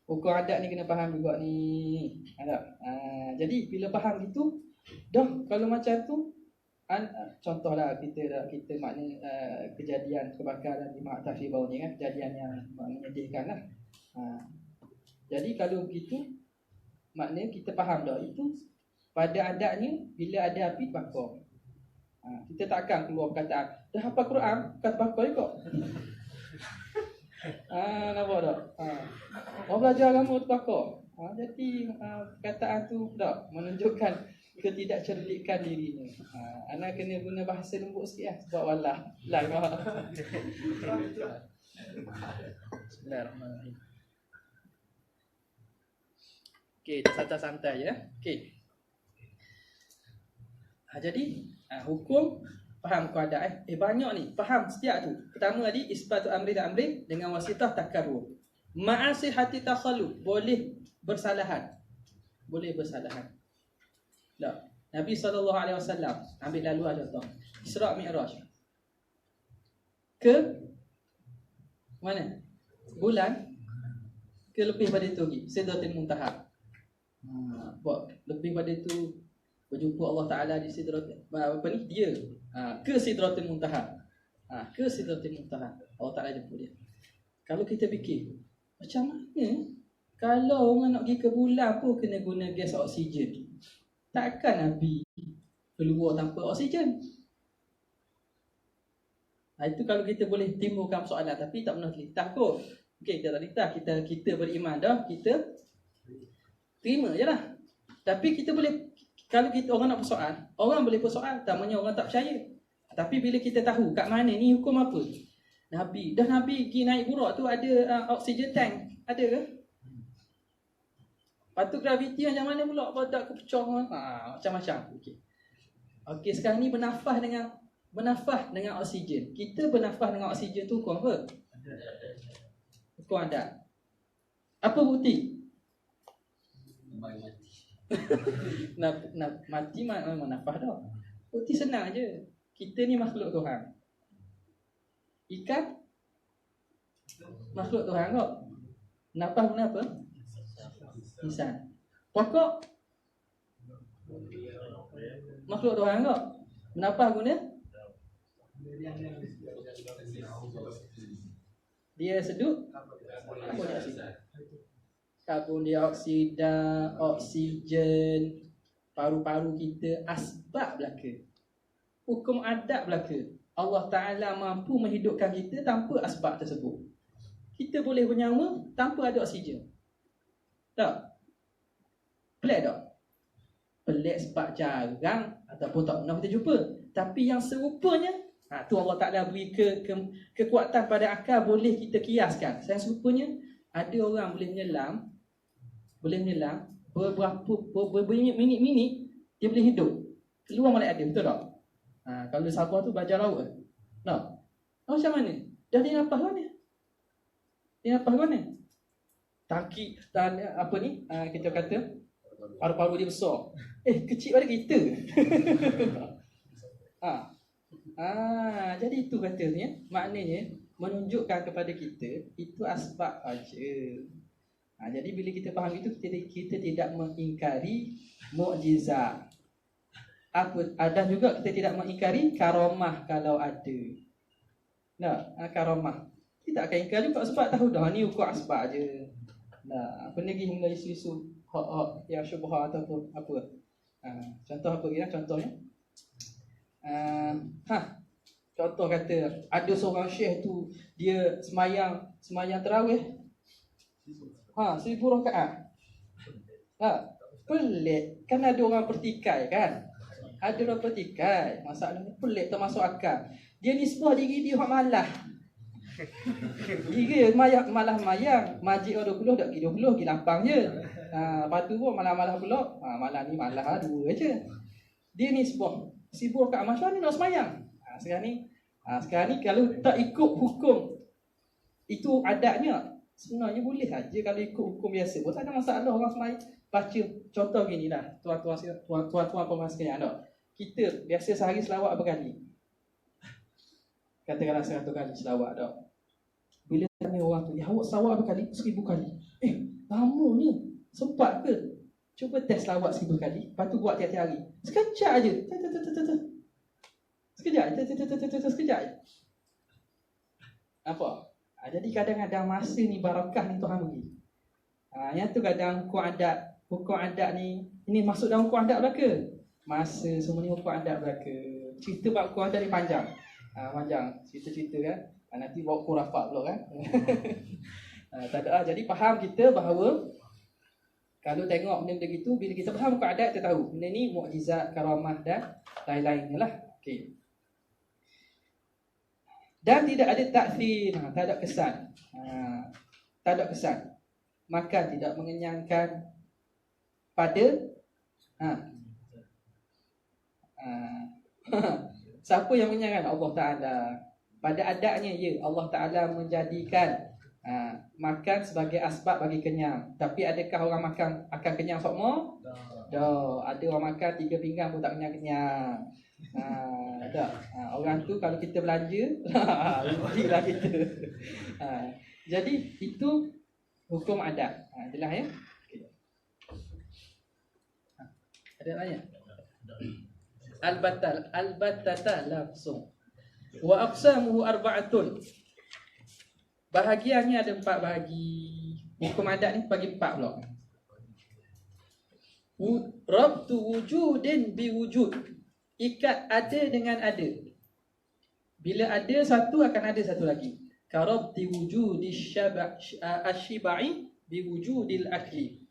Hukum adat ni kena faham juga ni. Jadi bila faham gitu, dah kalau macam tu, contohlah kita makna kejadian kebakaran di Mak Tafsir baru ni kan, kejadian yang menyedihkan lah. Jadi kalau begitu, makna kita faham dah itu pada adatnya bila ada api bakar. Kita takkan keluar perkataan dah hafal Quran kata bakar juga. Nampak tak? Orang belajar agama tu bakar. Jadi perkataan tu tak menunjukkan ketidakcerdikan dirinya. Anak kena guna bahasa lembut sikit lah. Sebab wallah Bismillahirrahmanirrahim. Okey, santai-santai je. Okey. Jadi hukum faham hukum adat banyak ni. Faham setiap tu. Pertama tadi isbatu amri dan amri dengan wasitah takarrur. Ma'asihati takhallu, boleh bersalahan. Boleh bersalahan. Tak. Nabi SAW ambil lalu ada contoh. Isra' Mi'raj. Ke mana? Bulan. ke lebih pada itu lagi? Sidratul Muntaha. Buat lebih pada itu berjumpa Allah Taala di Sidratul dia ke Sidratul Muntaha. Ke Sidratul Muntaha. Allah Taala jumpa dia. Kalau kita fikir macam mana kalau orang nak pergi ke bulan pun kena guna gas oksigen. Takkan Nabi keluar tanpa oksigen. Itu kalau kita boleh timbulkan soalan, tapi tak pernah litah kot. Okey, kita tak litah, kita beriman dah, kita terima je lah. Tapi kita boleh, kalau kita orang nak bersoal, orang boleh bersoal, tamanya orang tak percaya. Tapi bila kita tahu kat mana ni hukum apa, Nabi pergi naik burak tu ada oksigen tank, ada ke? Lepas tu graviti macam mana pula, badak ke pecah, macam-macam. Okey, sekarang ni bernafas dengan oksigen. Kita bernafas dengan oksigen tu hukum apa? Hukum adat. Apa bukti? Mati memang nafas dah. Bukti senang je. Kita ni makhluk Tuhan. Ikan makhluk Tuhan kok. Nafas guna apa? Insan. Pokok makhluk Tuhan kok. Nafas guna? Dia seduh karbon dioksida, oksigen, paru-paru kita, asbab belaka. Hukum adat belaka. Allah Ta'ala mampu menghidupkan kita tanpa asbab tersebut. Kita boleh bernyawa tanpa ada oksigen. Tak? Pelik tak? Pelik sebab jarang ataupun tak pernah kita jumpa. Tapi yang serupanya, tu Allah Ta'ala beri kekuatan pada akal, boleh kita kiaskan. Yang serupanya, ada orang boleh menyelam beberapa minit-minit, dia boleh hidup. Keluar balik ada, betul tak? Kalau Sabah tu belajar laut kan? Tak? Macam mana? Dah dia nafas mana? Dia nafas mana? Taki, dan apa ni? Kita kata paru-paru dia besar. Kecil pada kita. Jadi itu katanya, maknanya menunjukkan kepada kita itu asbab aja. Jadi bila kita faham itu, kita tidak mengingkari mukjizat. Ada juga kita tidak mengingkari karamah kalau ada. Karamah kita akan ingkar juga sebab tahu dah ni ukur asbab aje. Apa lagi mula isu-isu hak yang syubhah ataupun apa. Contoh apa lagi contohnya? Contoh kata ada seorang syekh tu dia semayang tarawih 1000 rakaat. Pelik. Kan ada orang pertikai kan? Ada orang pertikai. Masalahnya pelik tak masuk akal. Dia nisbah diri dia hak malah. Dia malah mayang. Majid 20 tak pergi 20, pergi lapang je. Lepas tu pun malah-malah pula. Malah ni malah 2 je. Dia nisbah 1000 rakaat. Macam mana nak semayang? Sekarang ni kalau tak ikut hukum itu adatnya, sebenarnya boleh saja kalau ikut hukum biasa pun tak ada masalah orang semayang. Baca contoh gini lah, tuan-tuan pemain sekalian tak? Kita biasa sehari selawat berapa kali? Katakanlah 100 kali selawat tak? Bila tanya orang tu, awak selawat berapa kali? 1000 kali. Lama ni, sempat ke? Cuba test selawat 1000 kali, lepas tu buat tiap-tiap hari. Sekejap je. Sekejap. Apa? Jadi kadang-kadang masa ni barakah ni Tuhan bagi. Yang tu kadang hukum adat ni, ini masuk dalam hukum adat belaka. Masa semua ni hukum adat belaka. Cerita bab hukum adat ni panjang. Panjang cerita-cerita kan. Nanti bawa khurafat pula kan. Tak ada. Jadi faham kita bahawa kalau tengok benda-benda gitu, bila kita faham hukum adat, kita tahu benda ni mukjizat, karamah dan lain-lainnya lah. Okey. Dan tidak ada taksir, tak ada kesan. Tak ada kesan. Maka tidak mengenyangkan pada siapa yang mengenyangkan? Allah Ta'ala. Pada adatnya Allah Ta'ala menjadikan makan sebagai asbab bagi kenyang. Tapi adakah orang makan akan kenyang semua? Dah. Ada orang makan 3 pinggan pun tak kenyang-kenyang. Tak. Orang tu kalau kita belanja rugilah kita. Jadi itu Hukum adat. Jelas ya? Okay. Ada tanya? Al-battata langsung. Wa aqsamuhu arba'atun. Bahagiannya ada 4 bahagi. Hukum adat ni bagi 4 pula. Rabtu wujudin bi wujud. Ikat ada dengan ada. Bila ada satu akan ada satu lagi. Karabti wujudi asyibai bi wujudil akli.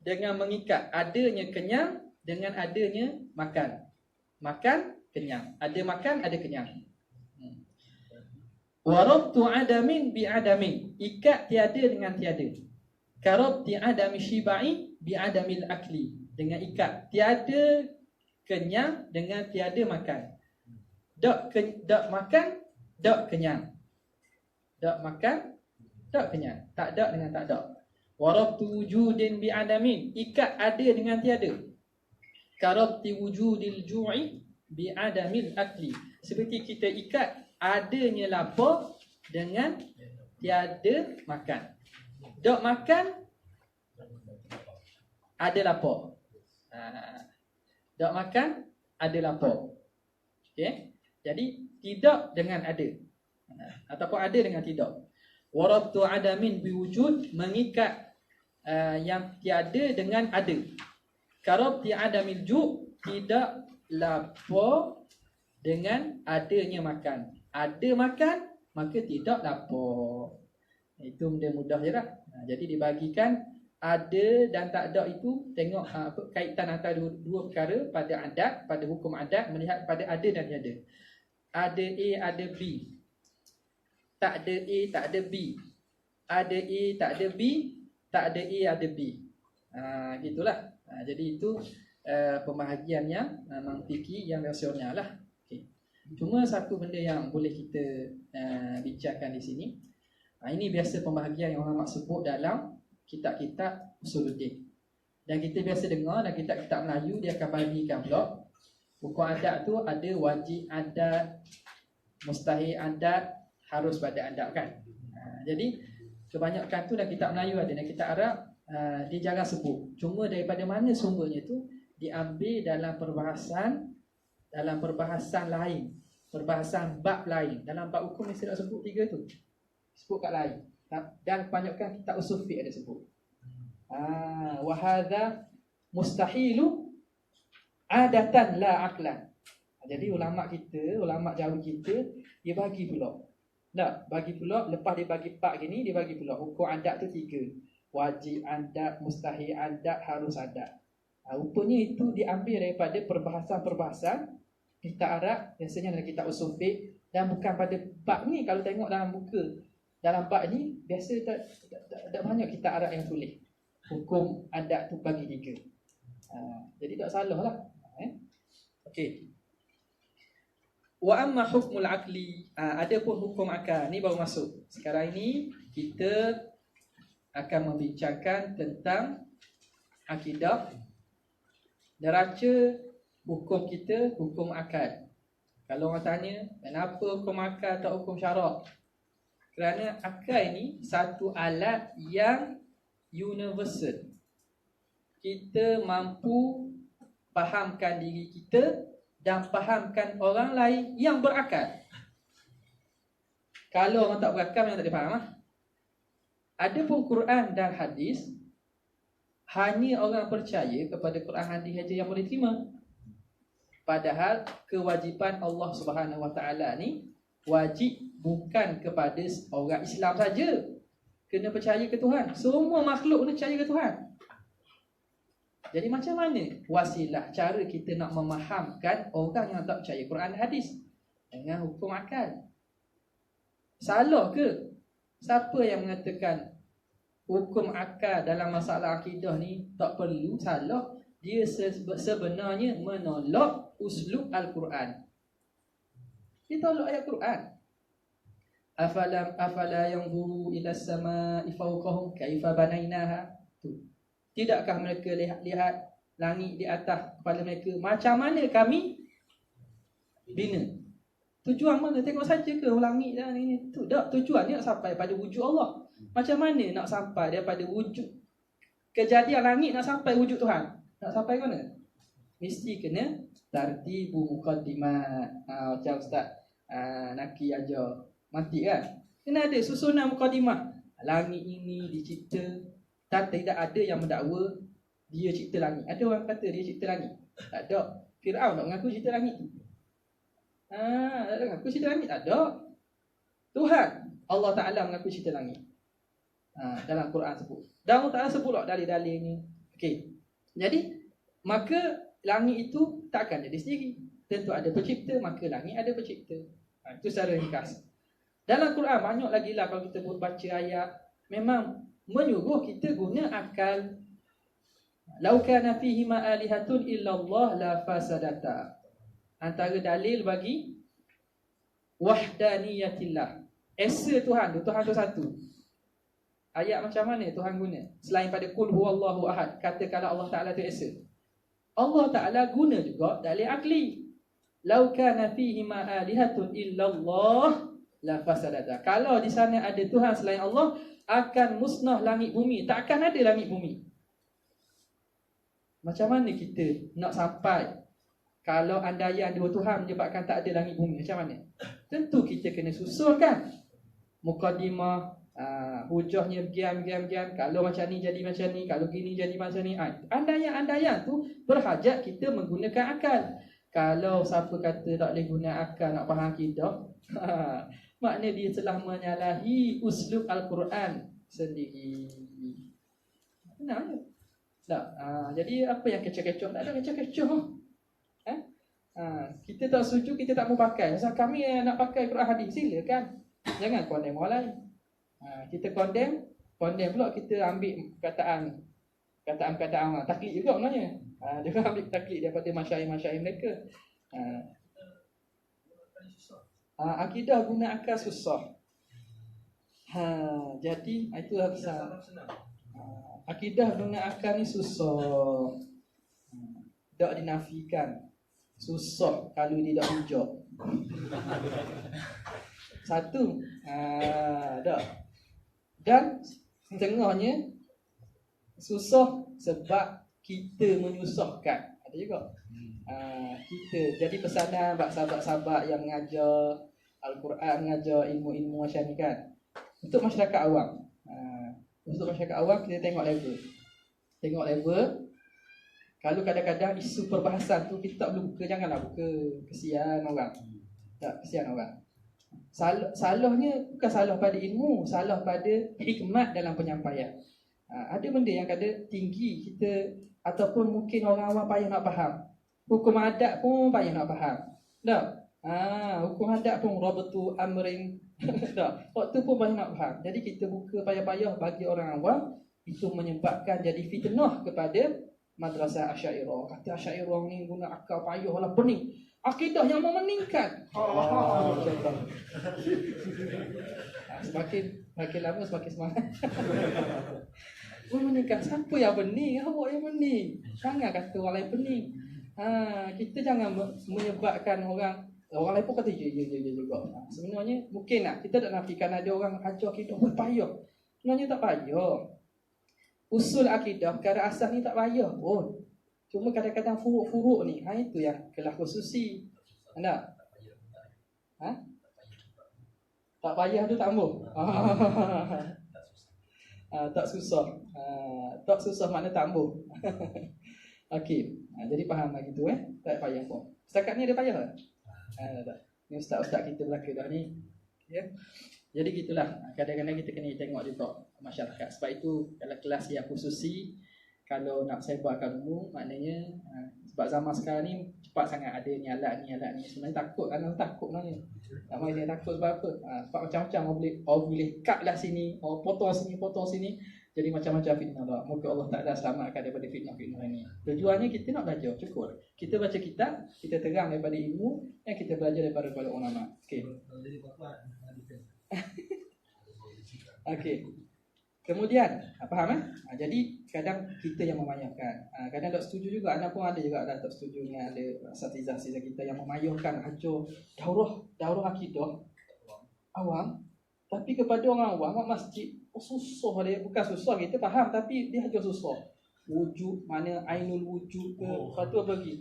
Dengan mengikat adanya kenyang dengan adanya makan. Makan, kenyang. Ada makan, ada kenyang. Warabtu adamin bi adamin. Ikat tiada dengan tiada. Karabti adami syibai bi adamil akli. Dengan ikat tiada kenyang dengan tiada makan. Dak makan, dak kenyang. Dak makan, dak kenyang. Tak dak dengan tak dak. Warabtu wujudin bi adamin. Ikat ada dengan tiada. Karabti wujudil ju'i bi adamil akli. Seperti kita ikat adanya lapar dengan tiada makan. Dak makan, ada lapar. Dak makan, ada lapar. Okey. Jadi tidak dengan ada. Ataupun ada dengan tidak. Warabtu adamin biwujud, mengikat yang tiada dengan ada. Karabti adamil ju', tidak lapar dengan adanya makan. Ada makan, maka tidak lapar. Itu mudah je lah. Jadi dibagikan ada dan tak ada itu, tengok kaitan antara dua perkara pada adat, pada hukum adat, melihat pada ada dan tiada. Ada A, ada B. Tak ada A, tak ada B. Ada A, tak ada B. Tak ada A, ada B. Gitulah. Jadi itu pembahagiannya mantiki yang rasional lah. Okay. Cuma satu benda yang boleh kita bincangkan di sini. Ini biasa pembahagian yang ulama sebut dalam kitab-kitab usuluddin. Dan kita biasa dengar dalam kitab-kitab Melayu, dia akan bagikan blok. Hukum adat tu ada wajib adat, mustahil adat, harus pada adat kan. Jadi kebanyakan tu dalam kitab Melayu ada, dalam kitab Arab dia jarang sebut. Cuma daripada mana sumbernya tu diambil dalam perbahasan lain, perbahasan bab lain. Dalam bab hukum mesti nak sebut 3 tu. Sebut kat lain. Dan kebanyakan kitab usul fiqh ada sebut. Wa hadza mustahilu adatan la aqlan. Jadi ulama kita, ulama Jawi kita, dia bagi pula. Tak, bagi pula, lepas dia bagi 4 gini, dia bagi pula hukum adat tu 3. Wajib adat, mustahil adat, harus adat. Rupanya itu diambil daripada perbahasan-perbahasan kitab Arab, biasanya dalam kitab usul fiqh, dan bukan pada bab ni. Kalau tengok dalam buku, dalam bab ni biasa tak banyak kitab Arab yang tulis hukum adat tu bagi 3. Jadi tak salah lah. Okey. Wa amma hukmul aqli, adapun hukum akal ni baru masuk. Sekarang ini kita akan membincangkan tentang akidah, neraca hukum kita, hukum akal. Kalau orang tanya kenapa hukum akal tak hukum syarak? Kerana akal ini satu alat yang universal. Kita mampu fahamkan diri kita dan fahamkan orang lain yang berakal. Kalau orang tak berakal, memang tak boleh faham. Adapun Quran dan hadis, hanya orang percaya kepada Quran hadis saja yang boleh terima. Padahal kewajipan Allah Subhanahu Wa Taala ni wajib bukan kepada orang Islam saja. Kena percaya ke Tuhan. Semua makhluk kena percaya ke Tuhan. Jadi macam mana wasilah cara kita nak memahamkan orang yang tak percaya Quran dan hadis dengan hukum akal? Salah ke? Siapa yang mengatakan hukum akal dalam masalah akidah ni tak perlu? Salah. Dia sebenarnya menolak uslub Al-Quran. Dia tolak ayat Quran. Afala yanzuru ila as-samaa'i fawqahum kaifa banainaha. Tidakkah mereka lihat langit di atas kepala mereka, macam mana kami bina? Tujuan mana? Tengok saja ke langit dah ni. Tu dak, tujuan ni nak sampai pada wujud Allah. Macam mana nak sampai daripada wujud kejadian langit nak sampai wujud Tuhan? Nak sampai ke mana? Mesti kena tartibu muqaddimat. Macam Ustaz Naki ajar mati kan? Kena ada susunan mukadimah. Langit ini dicipta, tidak ada yang mendakwa dia cipta langit. Ada orang kata dia cipta langit? Tak ada. Firaun nak mengaku cipta langit. Tak ada mengaku cipta langit? Tak ada. Tuhan Allah Ta'ala mengaku cipta langit. Dalam Quran sebut. Dan Allah Ta'ala sebut dalil-dalilnya. Okey. Jadi maka langit itu tak akan jadi sendiri. Tentu ada pencipta, maka langit ada pencipta. Itu secara ringkas. Dalam Quran banyak lagi lah kalau kita baca ayat. Memang menyuruh kita guna akal. Lau kana fihi ma alihatun illallah la fasadata. Antara dalil bagi wahdaniyatillah. Esa Tuhan tu satu. Ayat macam mana Tuhan guna? Selain pada qul huwallahu ahad, katakanlah Allah Ta'ala tu esa. Allah Ta'ala guna juga dalil akli. Lau kana fihi ma alihatun illallah la fasadata. Kalau di sana ada Tuhan selain Allah, akan musnah langit bumi. Tak akan ada langit bumi. Macam mana kita nak sampai kalau andaian dua Tuhan menyebabkan tak ada langit bumi? Macam mana? Tentu kita kena susun kan mukadimah, hujahnya gian. Kalau macam ni jadi macam ni, kalau gini jadi macam ni. Andaian tu berhajat kita menggunakan akal. Kalau siapa kata tak boleh guna akal nak faham akidah, makna dia telah menyalahi uslub Al-Quran sendiri. Benar je. Tak. Jadi apa yang kecoh-kecoh? Tak ada kecoh-kecoh. Kita tak setuju, kita tak mau pakai. Asal kami nak pakai Quran hadis, silakan. Jangan condemn orang lain. Kita condemn pula kita ambil perkataan taklid juga sebenarnya. Dia ambil taklid daripada masyaikh-masyaikh mereka. Akidah guna akal susah. Jadi itulah besar. Akidah guna akal ni susah. Tak dinafikan. Susah kalau tidak hujah. Satu. Tak. Dan tengahnya susah sebab kita menyusahkan. Ada juga. Kita jadi pesanan bak sahabat-sahabat yang mengajar Al-Quran, mengajar ilmu-ilmu macam ni kan. Untuk masyarakat awam. Untuk masyarakat awam kita tengok level. Kalau kadang-kadang isu perbahasan tu kita tak boleh buka, janganlah buka. Kesian orang. Tak, kesian orang. Salahnya bukan salah pada ilmu, salah pada hikmat dalam penyampaian. Ada benda yang kadang tinggi kita ataupun mungkin orang awam payah nak faham. Hukum adat pun payah nak faham. Tak? Hukum adat pun rabatu amrin. Tak? Waktu pun payah nak faham. Jadi kita buka payah-payah bagi orang awam, itu menyebabkan jadi fitnah kepada madrasah Asy'ariyah. Kata Asy'ariyah ni guna akal payah lah pening. Akidah yang memeningkan. Semakin lama semakin semangat. Memeningkan. Siapa yang pening? Awak yang pening. Jangan kata orang lain pening. Kita jangan menyebabkan orang lain pun kata je juga. Sebenarnya mungkin kita tak nafikan ada orang ajar kita payah. Sebenarnya tak payah. Usul akidah perkara asas ni tak payah pun. Cuma kadang-kadang furuk-furuk ni, itu yang kelas khususi. Tak? Tak payah tu tak ambuh. Tak susah. Tak susah makna tak ambuh. Okey. Jadi faham lah gitu tak payah pun. Setakat ni ada payah tak? Tak. Ni ustaz-ustaz kita belaka dah ni. Ya. Jadi gitulah. Kadang-kadang kita kena tengok juga masyarakat. Sebab itu kalau kelas yang khususi, kalau nak sebarkan umum, maknanya sebab zaman sekarang ni cepat sangat ada ni alat ni. Sebenarnya takut, anak takut sebenarnya. Ramai dia takut sebab apa? Sebab macam-macam orang boleh cut lah sini, orang potong sini. Jadi macam-macam fitnah lah. Moga Allah Ta'ala selamatkan daripada fitnah-fitnah ini. Tujuannya kita nak belajar, cukup. Kita baca kitab, kita terang daripada ilmu yang kita belajar daripada ulama. Okey. Okey. Kemudian, faham jadi kadang kita yang memayahkan. Kadang tak setuju juga. Anak pun ada juga dah tak setuju dengan ada asatizah kita yang memayahkan hancur daurah akidah awam. Tapi kepada orang awam masjid susah dia, bukan susah kita faham, tapi dia hancur susah. Wujud mana ainul wujud ke, lepas tu apa lagi?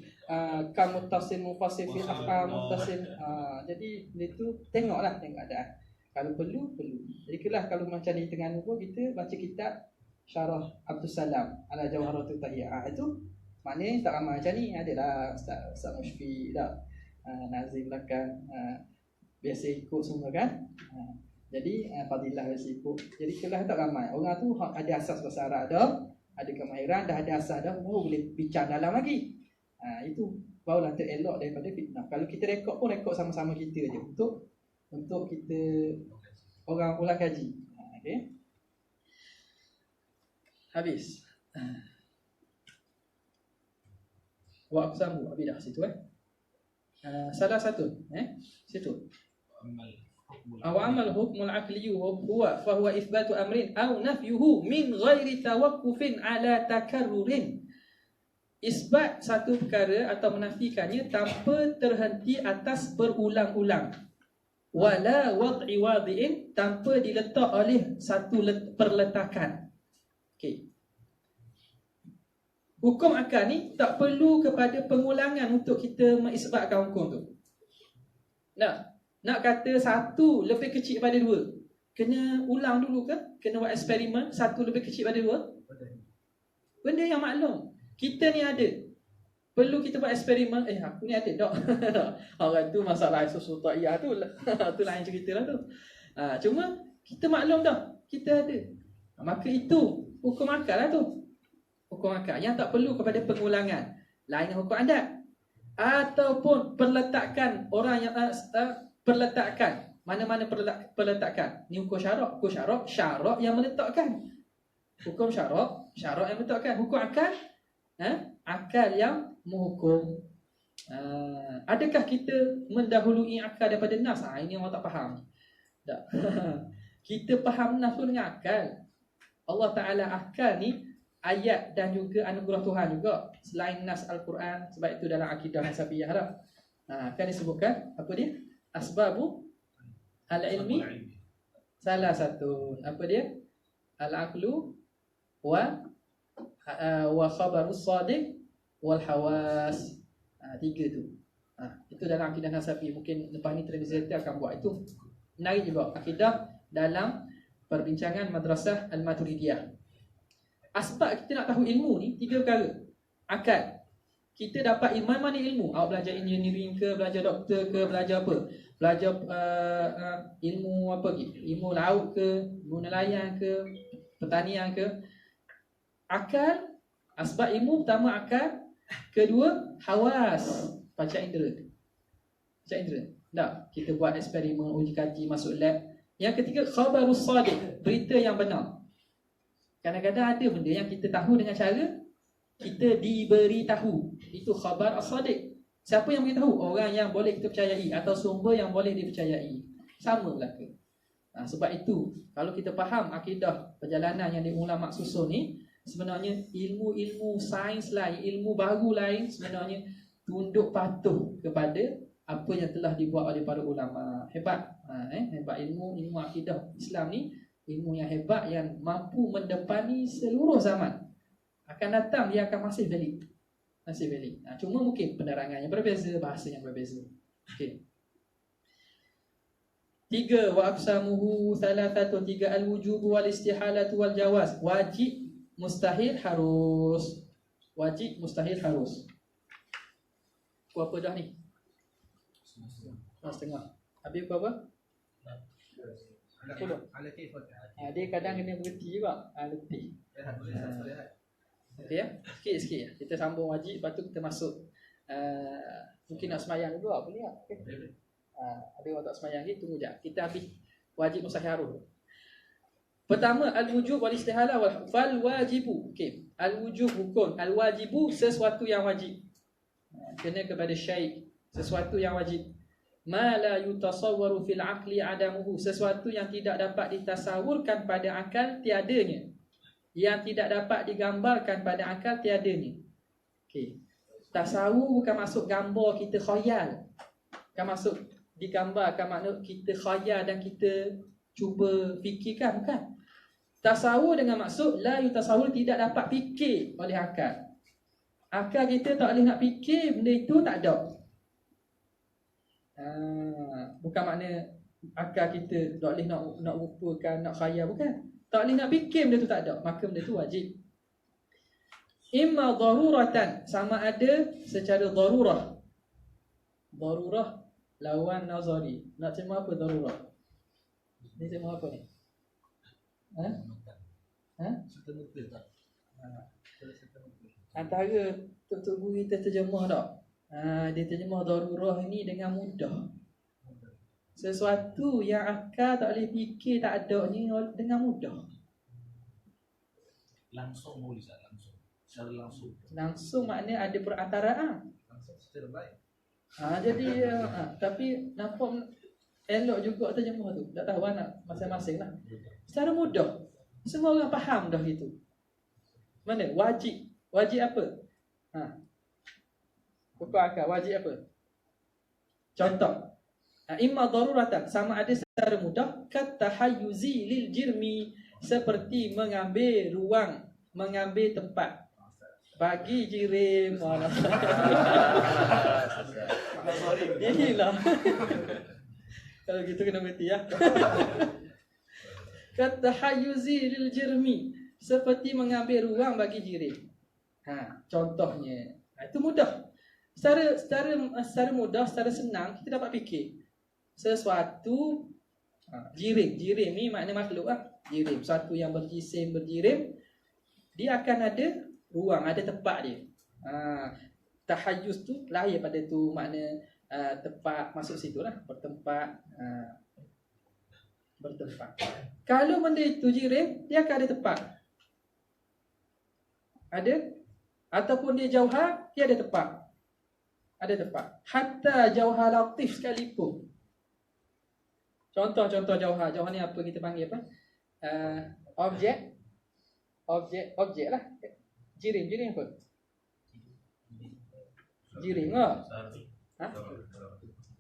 Kamutasin mufassir fil af'al mutasin. Jadi itu tengoklah keadaan. Kalau perlu. Jadi kalau macam di tengah ni pun kita baca kitab Syarah Abdul Salam ala Jawharatul Tahiyyah. Itu maknanya tak ramai macam ni. Adalah Ustaz Mushfi dah, Nazim Lakan, biasa ikut semua kan. Jadi Fadilah biasa ikut. Jadi kelas tak ramai. Orang tu ada asas bahasa Arab dah, ada kemahiran, dah ada asas dah, baru boleh bincang dalam lagi. Itu barulah terelok daripada fitnah. Kalau kita rekod sama-sama kita je untuk kita orang ulang kaji. Okey. Habis. Wa aqsamu abidah situ salah satu situ. Amal hukmul aqli huwa fa huwa itsbatu amrin aw nafyuhu min ghairi tawaqqufin ala takarrurin. Isbat satu perkara atau menafikannya tanpa terhenti atas berulang-ulang. Wala wad'i wadi'in, tanpa diletak oleh satu perletakan. Okey. Hukum akal ni tak perlu kepada pengulangan untuk kita mengisbatkan hukum tu. Nak kata satu lebih kecil pada dua, kena ulang dulu ke? Kena buat eksperimen satu lebih kecil pada dua? Benda yang maklum. Kita ni ada. Perlu kita buat eksperimen. Aku ni ada tak? Orang tu masalah susu'iyah tu tu lain cerita lah tu. Cuma kita maklum dah, kita ada. Maka itu hukum akal lah tu. Hukum akal yang tak perlu kepada pengulangan. Lain hukum adat. Ataupun perletakan orang yang perletakan. Mana-mana perletakan. Ni hukum syarak. Hukum syarak yang meletakkan. Hukum syarak yang meletakkan. Hukum akal akal yang menghukum. Adakah kita mendahului akal daripada nas? Ini orang tak faham. Tak. Kita faham nas dengan akal. Allah Ta'ala akal ni ayat dan juga anugerah Tuhan juga. Selain nas Al-Quran. Sebab itu dalam akidah Nasabiyah dah. Kan disebutkan apa dia? Asbabu al-ilmi salah satu. Apa dia? Al-aqlu wa khabarus sadiq wal hawas. Tiga tu. Itu dalam akidah Nasabi. Mungkin lepas ni Trinity akan buat. Itu menarik juga. Akidah dalam perbincangan Madrasah Al-Maturidiyah. Asbab kita nak tahu ilmu ni tiga perkara. Akal. Kita dapat ilmu, mana ilmu? Awak belajar engineering ke, belajar doktor ke, belajar apa? Belajar ilmu apa lagi? Ilmu laut ke, ilmu nelayan ke, pertanian ke. Akal. Asbab ilmu pertama akal. Kedua, hawas, panca indera. Panca indera. Tak, kita buat eksperimen, uji kaji, masuk lab. Yang ketiga, khabarus sadiq, berita yang benar. Kadang-kadang ada benda yang kita tahu dengan cara kita diberi tahu. Itu khabar as-sadiq. Siapa yang beritahu? Orang yang boleh kita percayai atau sumber yang boleh dipercayai. Sama lah ke? Sebab itu, kalau kita faham akidah perjalanan yang diulama susun ni, sebenarnya ilmu-ilmu sains lain, ilmu baru lain sebenarnya tunduk patuh kepada apa yang telah dibuat oleh para ulama. Hebat. Hebat ilmu akidah Islam ni, ilmu yang hebat yang mampu mendepani seluruh zaman. Akan datang dia akan masih valid. Masih valid. Cuma mungkin penerangannya berbeza, bahasanya berbeza. Okey. 3 wa aqsamuhu thalathatu, 3 al-wujub wal istihalatu wal jawaz. Wajib, mustahil, harus. Wajib, mustahil, harus. Berapa dah ni? Setengah. Habis berapa? Dia kadang kena berhenti juga. Letih. Okey ya? Sikit-sikit ya. Kita sambung wajib, lepas tu kita masuk mungkin nak semayang dulu lah. Boleh tak? Okay. Ada orang tak semayang ni, tunggu sekejap. Kita habis wajib mustahil harus. Pertama, al-wujub wal istihalah wal fal wajibu. Okey. Al-wujub hukum, al-wajibu sesuatu yang wajib. Kena kepada syai', sesuatu yang wajib. ma la yutasawwaru fil aqli adamuhu, sesuatu yang tidak dapat ditasawurkan pada akal tiadanya, yang tidak dapat digambarkan pada akal tiadanya. Okey. Tasawur bukan masuk gambar kita khayal. Bukan masuk digambarkan makna kita khayal dan kita cuba fikirkan, bukan. Tasawur dengan maksud la yutasawwur, tidak dapat fikir oleh akal. Akal kita tak boleh nak fikir benda itu, tak ada. Bukan makna akal kita tak boleh nak rupakan, nak khayal, bukan. Tak boleh nak fikir benda tu, tak ada. Maka benda tu wajib. Imma daruratan, sama ada secara darurah. Darurah lawan nazari. Nak terima apa darurah? Ni terima apa ni? Antara Tok Guru kita terjemah tak? Dia terjemah darurah ni dengan mudah. Sesuatu yang akal tak boleh fikir, tak ada ni dengan mudah. Langsung boleh tak? Langsung. Secara langsung. Langsung maknanya ada perantaraan. Langsung secara baik. Jadi tapi nampak elok juga terjemah tu. Tak tahu nak masing-masing lah. Secara mudah. Semua orang faham dah gitu. Mana? Wajib. Wajib apa? Pokok akal. Wajib apa? Contoh. Imma daruratan, sama ada secara mudah, katahayyuzi lil jirmi, seperti mengambil ruang, mengambil tempat bagi jirim. Inilah. Kalau gitu kena berhenti ya. Katahayyuzi lil jirmi, seperti mengambil ruang bagi jirim. Contohnya. Itu mudah. Secara mudah, secara senang kita dapat fikir. Sesuatu jirim ni makna makhluk lah. Jirim, satu yang berjisim, berjirim, dia akan ada ruang, ada tempat dia. Tahayyuz tu lahir pada tu makna tempat, masuk situ lah, bertempat. Bertempat. Kalau benda itu jirim, dia akan ada tempat. Ada. Ataupun dia jauhar, dia ada tempat. Ada tempat. Hatta jauhar latif sekalipun. Contoh jauhar. Jauhar ni apa kita panggil apa? Objek lah. Jirim apa? Jirim lah.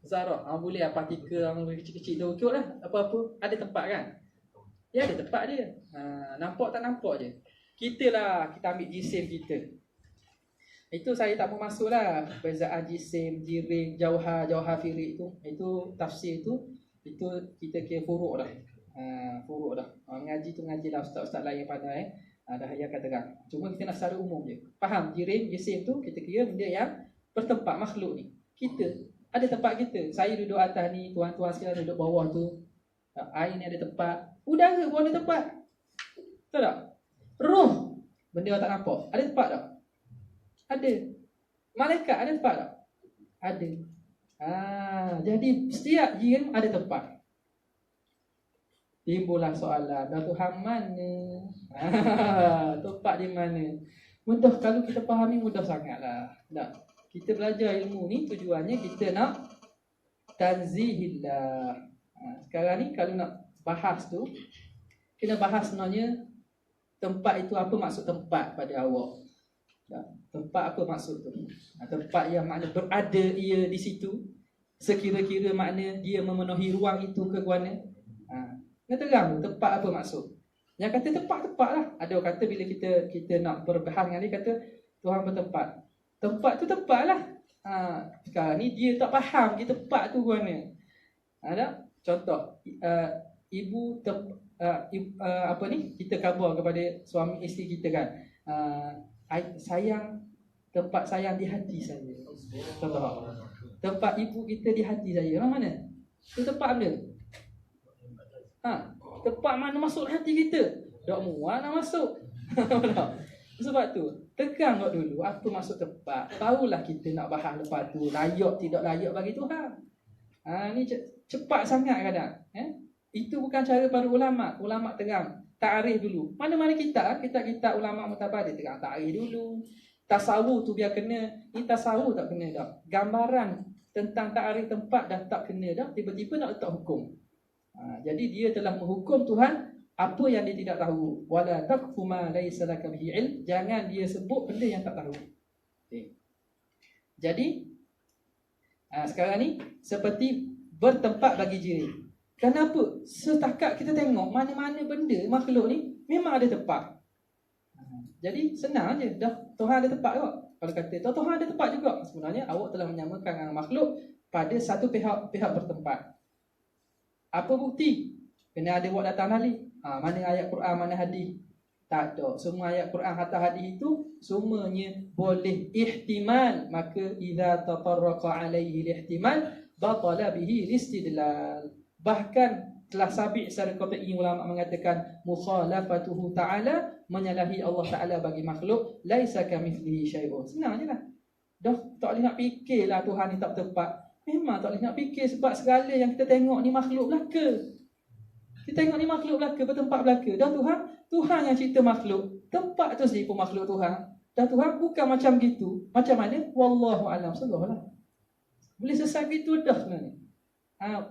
Zarah. Boleh lah partikel yang kecil-kecil tu ikut lah. Apa-apa. Ada tempat kan? Dia ada tempat dia. Nampak tak nampak je. Kita ambil jisim kita. Itu saya tak mau masuk lah. Perbezaan jisim, jirim, jauhar firik tu. Itu tafsir tu. Itu kita kira furuk dah. Furuk dah. Ngaji tu ngaji lah ustaz-ustaz lain yang pandai. Dah yang katakan. Cuma kita nak secara umum je. Faham? Jirim, jisim tu kita kira benda yang bertempat, makhluk ni. Kita ada tempat kita. Saya duduk atas ni, tuan-tuan sekalian duduk bawah tu. Air ni ada tempat. Udara pun ada tempat. Betul tak? Roh, benda yang tak nampak, ada tempat tak? Ada. Malaikat ada tempat tak? Ada. Jadi setiap jirim ada tempat. Timbullah soalan, dah Tuhan mana? Tempat di mana? Mudah, kalau kita fahami mudah sangatlah. Tak. Kita belajar ilmu ni tujuannya kita nak tanzihillah. Sekarang ni kalau nak bahas tu, kena bahas sebenarnya tempat itu apa maksud tempat pada awak. Tempat apa maksud tu? Tempat yang makna berada ia di situ, sekira-kira makna dia memenuhi ruang itu ke mana. Kena terang tempat apa maksud. Yang kata tempat lah. Ada orang kata bila kita nak berbahas dengan dia, kata Tuhan bertempat. Tempat tu tempat lah. Sekarang ni dia tak faham kita tempat tu ke mana. Ada contoh, ibu apa ni, kita khabar kepada suami isteri kita kan, sayang, tempat sayang di hati saya. Contoh, tempat ibu kita di hati saya. Mana? Itu tempat mana? Tempat mana masuk hati kita? Tak muat nak masuk. Sebab tu tegang dulu apa maksud tempat. Tahulah kita nak bahas lepas tu layak tidak layak bagi Tuhan. Ni cepat sangat kadang. Itu bukan cara para ulama. Ulama terang takrif dulu. Mana-mana kita ulama mutabadir terang takrif dulu. Tasawuf tu biar kena. Ni tasawuf tak kena dah. Gambaran tentang takrif tempat dah tak kena dah, tiba-tiba nak letak hukum. Jadi dia telah menghukum Tuhan apa yang dia tidak tahu. Wala taqfu ma laysa laka bihi ilm, jangan dia sebut benda yang tak tahu. Okay. Jadi sekarang ni seperti bertempat bagi jirim. Kenapa? Setakat kita tengok mana-mana benda makhluk ni memang ada tempat. Jadi senang je, dah Tuhan ada tempat kok. Kalau kata Tuhan ada tempat juga, sebenarnya awak telah menyamakan dengan makhluk pada satu pihak bertempat. Apa bukti? Kena ada buat datang ahli. Mana ayat Quran, mana hadis? Tak ada. Semua ayat Quran atau hadis itu semuanya boleh ihtimal. Maka idza tatarraqa alaihi ihtimal batala bihi istidlal. Bahkan telah sabit secara qat'i ulama mengatakan mukhalafatuhu ta'ala, menyalahi Allah Ta'ala bagi makhluk, laisa kamithlihi syai'un. Senang je lah. Dah tak boleh nak fikirlah Tuhan ni tak tepat. Memang tak boleh nak fikir sebab segala yang kita tengok ni makhluk belaka. Kita tengok ni makhluk belaka, bertempat belaka. Dah Tuhan yang cipta makhluk. Tempat tu sendiri pun makhluk Tuhan. Dah Tuhan bukan macam gitu. Macam mana? Wallahu a'lam. Sudahlah. Boleh selesai gitu dah sebenarnya.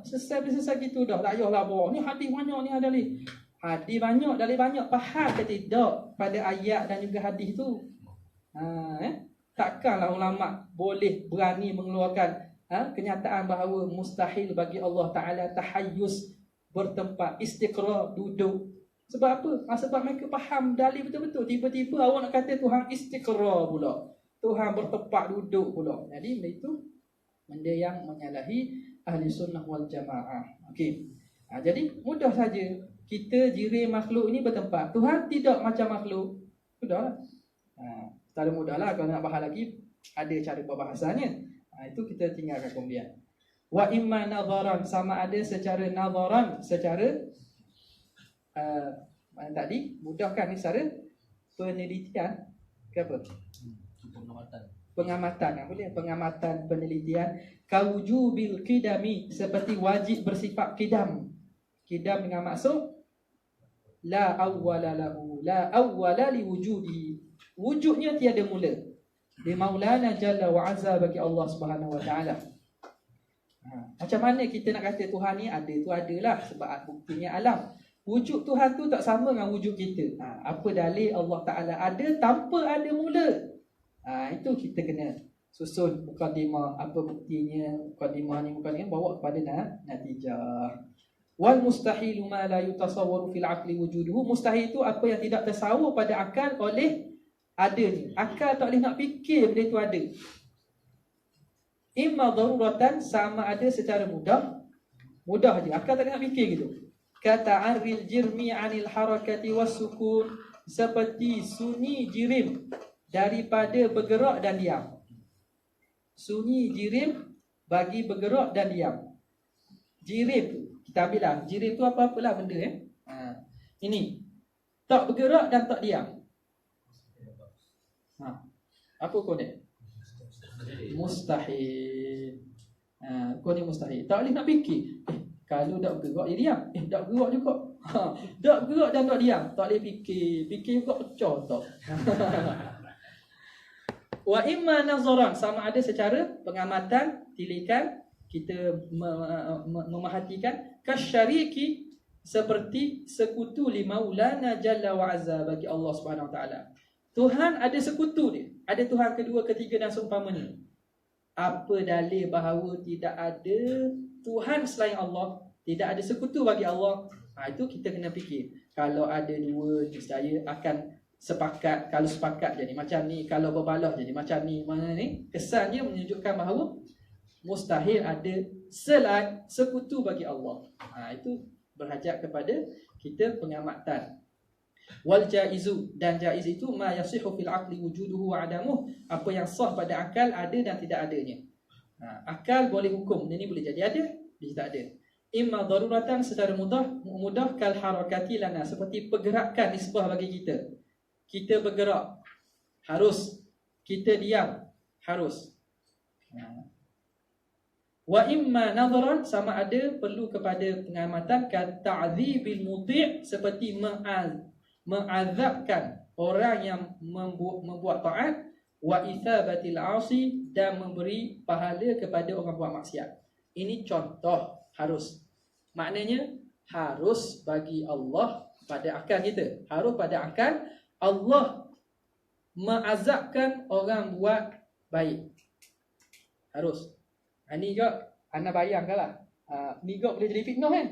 Selesai gitu dah. Tak payahlah bawa. Ni hadis banyak ni ada ni. Hadis banyak, dalil banyak. Faham ke tidak pada ayat dan juga hadis tu? Takkanlah ulama boleh berani mengeluarkan kenyataan bahawa mustahil bagi Allah Ta'ala tahayyus, bertempat, istiqrar, duduk. Sebab apa? Sebab mereka faham dalil betul-betul. Tiba-tiba awak nak kata Tuhan istiqrar pula, Tuhan bertempat duduk pula. Jadi benda itu benda yang menyalahi ahli sunnah wal jamaah. Okey. Jadi mudah saja kita jirim makhluk ini bertempat. Tuhan tidak macam makhluk. Sudahlah. Tak ada mudahlah. Kalau nak bahas lagi ada cara perbahasannya. Itu kita tinggalkan kemudian. Wa imma nadharan, sama ada secara nadharan, secara tadi mudahkan ni secara penelitian ke apa? Pengamatan. Boleh pengamatan, penelitian. Kawujubil qidami, seperti wajib bersifat qidam. Qidam dengan maksud la awwala lahu, la awwala li wujudi. Wujudnya tiada mula. Di Maulana Jalla wa Azza bagi Allah Subhanahu wa Ta'ala. Macam mana kita nak kata Tuhan ni ada tu adalah sebab buktinya alam. Wujud Tuhan tu tak sama dengan wujud kita. Apa dalil Allah Ta'ala ada tanpa ada mula? Itu kita kena susun mukadimah. Apa buktinya mukadimah ni bawa kepada natijah. Wal mustahilu ma la yutasawwaru fil aqli wujuduhu. Mustahil itu apa yang tidak tersawar pada akal oleh adanya. Akal tak boleh nak fikir benda itu ada. Imma daruratan, sama ada secara mudah je. Akal tak boleh nak fikir gitu. Kata aril jirmi anil harakati was sukun, seperti sunyi jirim daripada bergerak dan diam. Sunyi jirim bagi bergerak dan diam. Jirim tu kita ambil lah. Jirim tu apa-apalah benda ini tak bergerak dan tak diam. Apa kau ni? Mustahil. Kau ni mustahil. Tak boleh nak fikir. Kalau tak bergerak dia diam. Tak bergerak juga. Tak bergerak dan tak diam. Tak boleh fikir. Fikir juga pecah tak. Wa imma nazaran, sama ada secara pengamatan, tilikan, kita memerhatikan kasyariki, seperti sekutu li Maulana Jalla wa Azza bagi Allah Subhanahu wa Ta'ala. Tuhan ada sekutu dia. Ada Tuhan kedua, ketiga dan seumpamanya. Apa dalil bahawa tidak ada Tuhan selain Allah, tidak ada sekutu bagi Allah? Itu kita kena fikir. Kalau ada dua, niscaya akan sepakat. Kalau sepakat jadi macam ni, kalau berbalah jadi macam ni. Mana ni? Kesannya menunjukkan bahawa mustahil ada selain sekutu bagi Allah. Itu berhajat kepada kita pengamatan. Wal jaizu, dan jaiz itu ma yasihu fil aqli wujuduhu wa adamuh, apa yang sah pada akal ada dan tidak adanya. Akal boleh hukum ini boleh jadi ada, bisa tak ada. Imma daruratan, secara mudah kal harakati lana, seperti pergerakan nisbah bagi kita. Kita bergerak harus, kita diam harus. Wa imma nadharan, sama ada perlu kepada pengamatan ka ta'dhibil muti', seperti mengazabkan orang yang membuat taat, wa ithabatil 'asi, dan memberi pahala kepada orang buat maksiat. Ini contoh harus. Maknanya harus bagi Allah pada akal kita. Harus pada akal Allah mengazabkan orang buat baik. Harus. Ini juga anda bayangkanlah. Ni juga boleh jadi fitnah kan?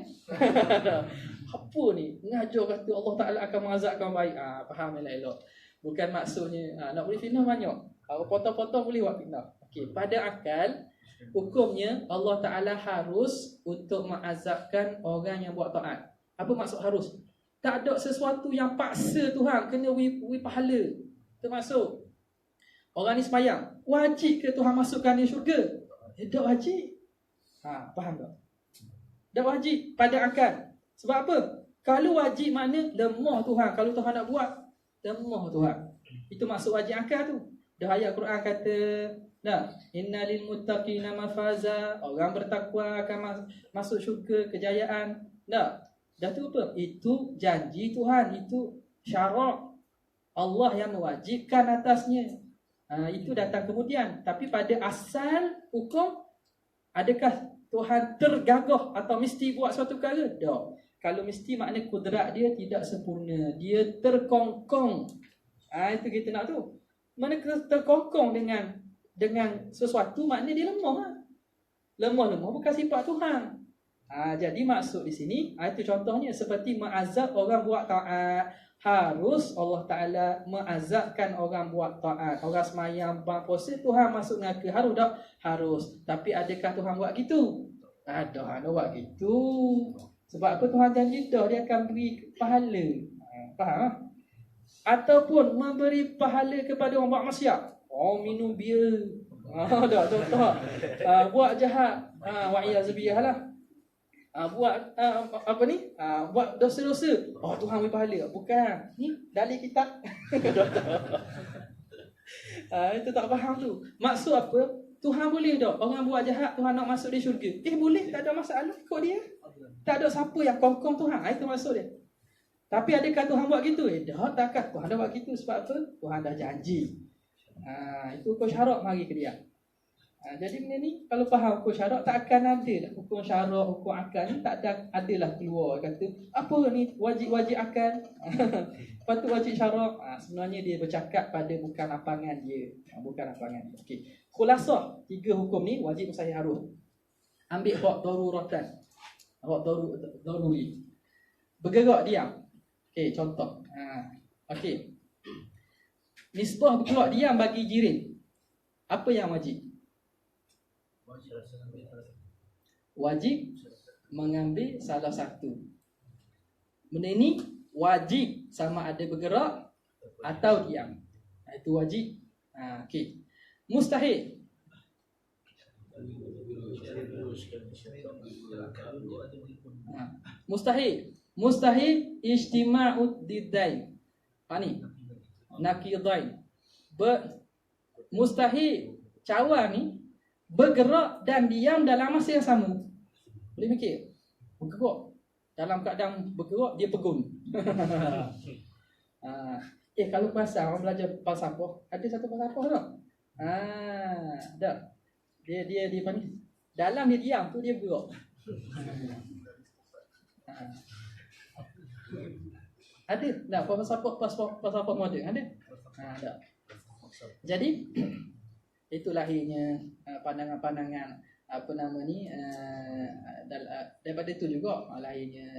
Apa ni? Mengajar kata Allah Ta'ala akan mengazabkan orang baik. Faham elok. Bukan maksudnya nak boleh fitnah banyak. Kalau potong-potong boleh buat fitnah. Okey, pada akal hukumnya Allah Ta'ala harus untuk mengazabkan orang yang buat taat. Apa maksud harus? Tak ada sesuatu yang paksa Tuhan kena wi pahala. Termasuk orang ni sembahyang, wajib ke Tuhan masukkan dia syurga? Tak wajib. Faham tak? Tak wajib pada akal. Sebab apa? Kalau wajib makna lemah Tuhan. Kalau Tuhan nak buat, lemah Tuhan. Itu maksud wajib akal tu. Dah ayat Quran kata, nah, innalil muttaqina mafaza, orang bertakwa akan masuk syurga, kejayaan. Dah tu apa? Itu janji Tuhan, itu syarak Allah yang mewajibkan atasnya. Itu datang kemudian. Tapi pada asal hukum, adakah Tuhan tergagah atau mesti buat suatu perkara? Tak. Kalau mesti makna kudrat dia tidak sempurna, dia terkongkong. Itu kita nak tu. Mana terkongkong dengan sesuatu, makna dia lemah. Lemah bukan sifat Tuhan. Jadi maksud di sini, itu contohnya seperti mengazab orang buat taat. Harus Allah Ta'ala mengazabkan orang buat taat. Orang semayang, puasa, Tuhan masuk neraka. Harus tak? Harus. Tapi adakah Tuhan buat gitu? Ada buat gitu. Sebab apa? Tuhan janji dah dia akan beri pahala. Faham? Ataupun memberi pahala kepada orang buat maksiat. Minum bir. Dah contoh. Buat jahat. Wa'iyazubillah lah. Buat apa ni? Buat dosa-dosa. Tuhan beri pahala. Bukan. Ni dalil kitab. Itu tak faham tu. Maksud apa? Tuhan boleh tak? Orang buat jahat, Tuhan nak masuk di syurga. Boleh. Tak ada masalah. Ikut dia. Tak ada siapa yang kongkong Tuhan. Itu maksud dia. Tapi adakah Tuhan buat gitu? Takkan. Tuhan dah buat gitu. Sebab apa? Tuhan dah janji. Itu hukum syarak mari ke dia. Jadi benda ni kalau faham hukum syarak, tak akan ada lah hukum syarak, hukum akal ni tak adalah keluar kata apa ni wajib akal. Patut wajib syarak. Sebenarnya dia bercakap pada bukan lapangan dia. Bukan lapangan dia. Okey. Khulasah 3 hukum ni wajib mustahil harus. Ambil hak daruratan. Hak daruri. Bergerak diam. Okey, contoh. Okey. Nisbah bergerak diam bagi jirin. Apa yang wajib? Wajib mengambil salah satu. Benda ini wajib sama ada bergerak atau diam. Itu wajib. Okey. Mustahil. Mustahil ijtima'ud diddain. Ni naqidain. Mustahil cawan ni bergerak dan diam dalam masa yang sama. Boleh fikir? Bergerak. Dalam keadaan bergerak, dia pegun. Kalau pasal orang belajar falsafah, ada satu falsafah tak? Tak. Dia apa ni? Dalam dia diam tu dia bergerak. Ada tak falsafah moden? Ada? Tak. Jadi itu lahirnya pandangan-pandangan apa nama ni daripada itu juga lahirnya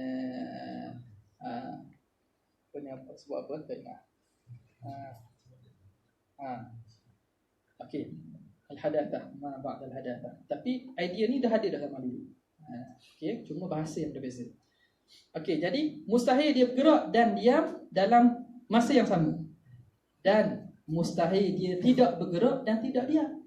apa ni sebab apa tak ingat. Okey, al-hadatsah, ma ba'd al-hadatsah. Tapi idea ni dah ada dah lama dulu. Okey, cuma bahasa yang berbeza. Okey, jadi mustahil dia bergerak dan diam dalam masa yang sama. Dan mustahil dia tidak bergerak dan tidak diam.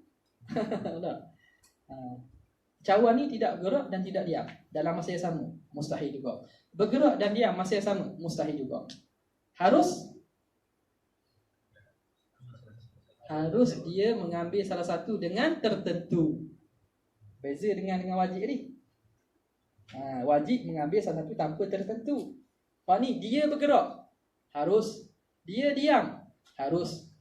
Cawan ni tidak bergerak dan tidak diam dalam masa yang sama. Mustahil juga. Bergerak dan diam masa yang sama. Mustahil juga. Harus dia mengambil salah satu dengan tertentu. Beza dengan wajib ni. Wajib mengambil salah satu tanpa tertentu. Ni dia bergerak. Harus. Dia diam. Harus.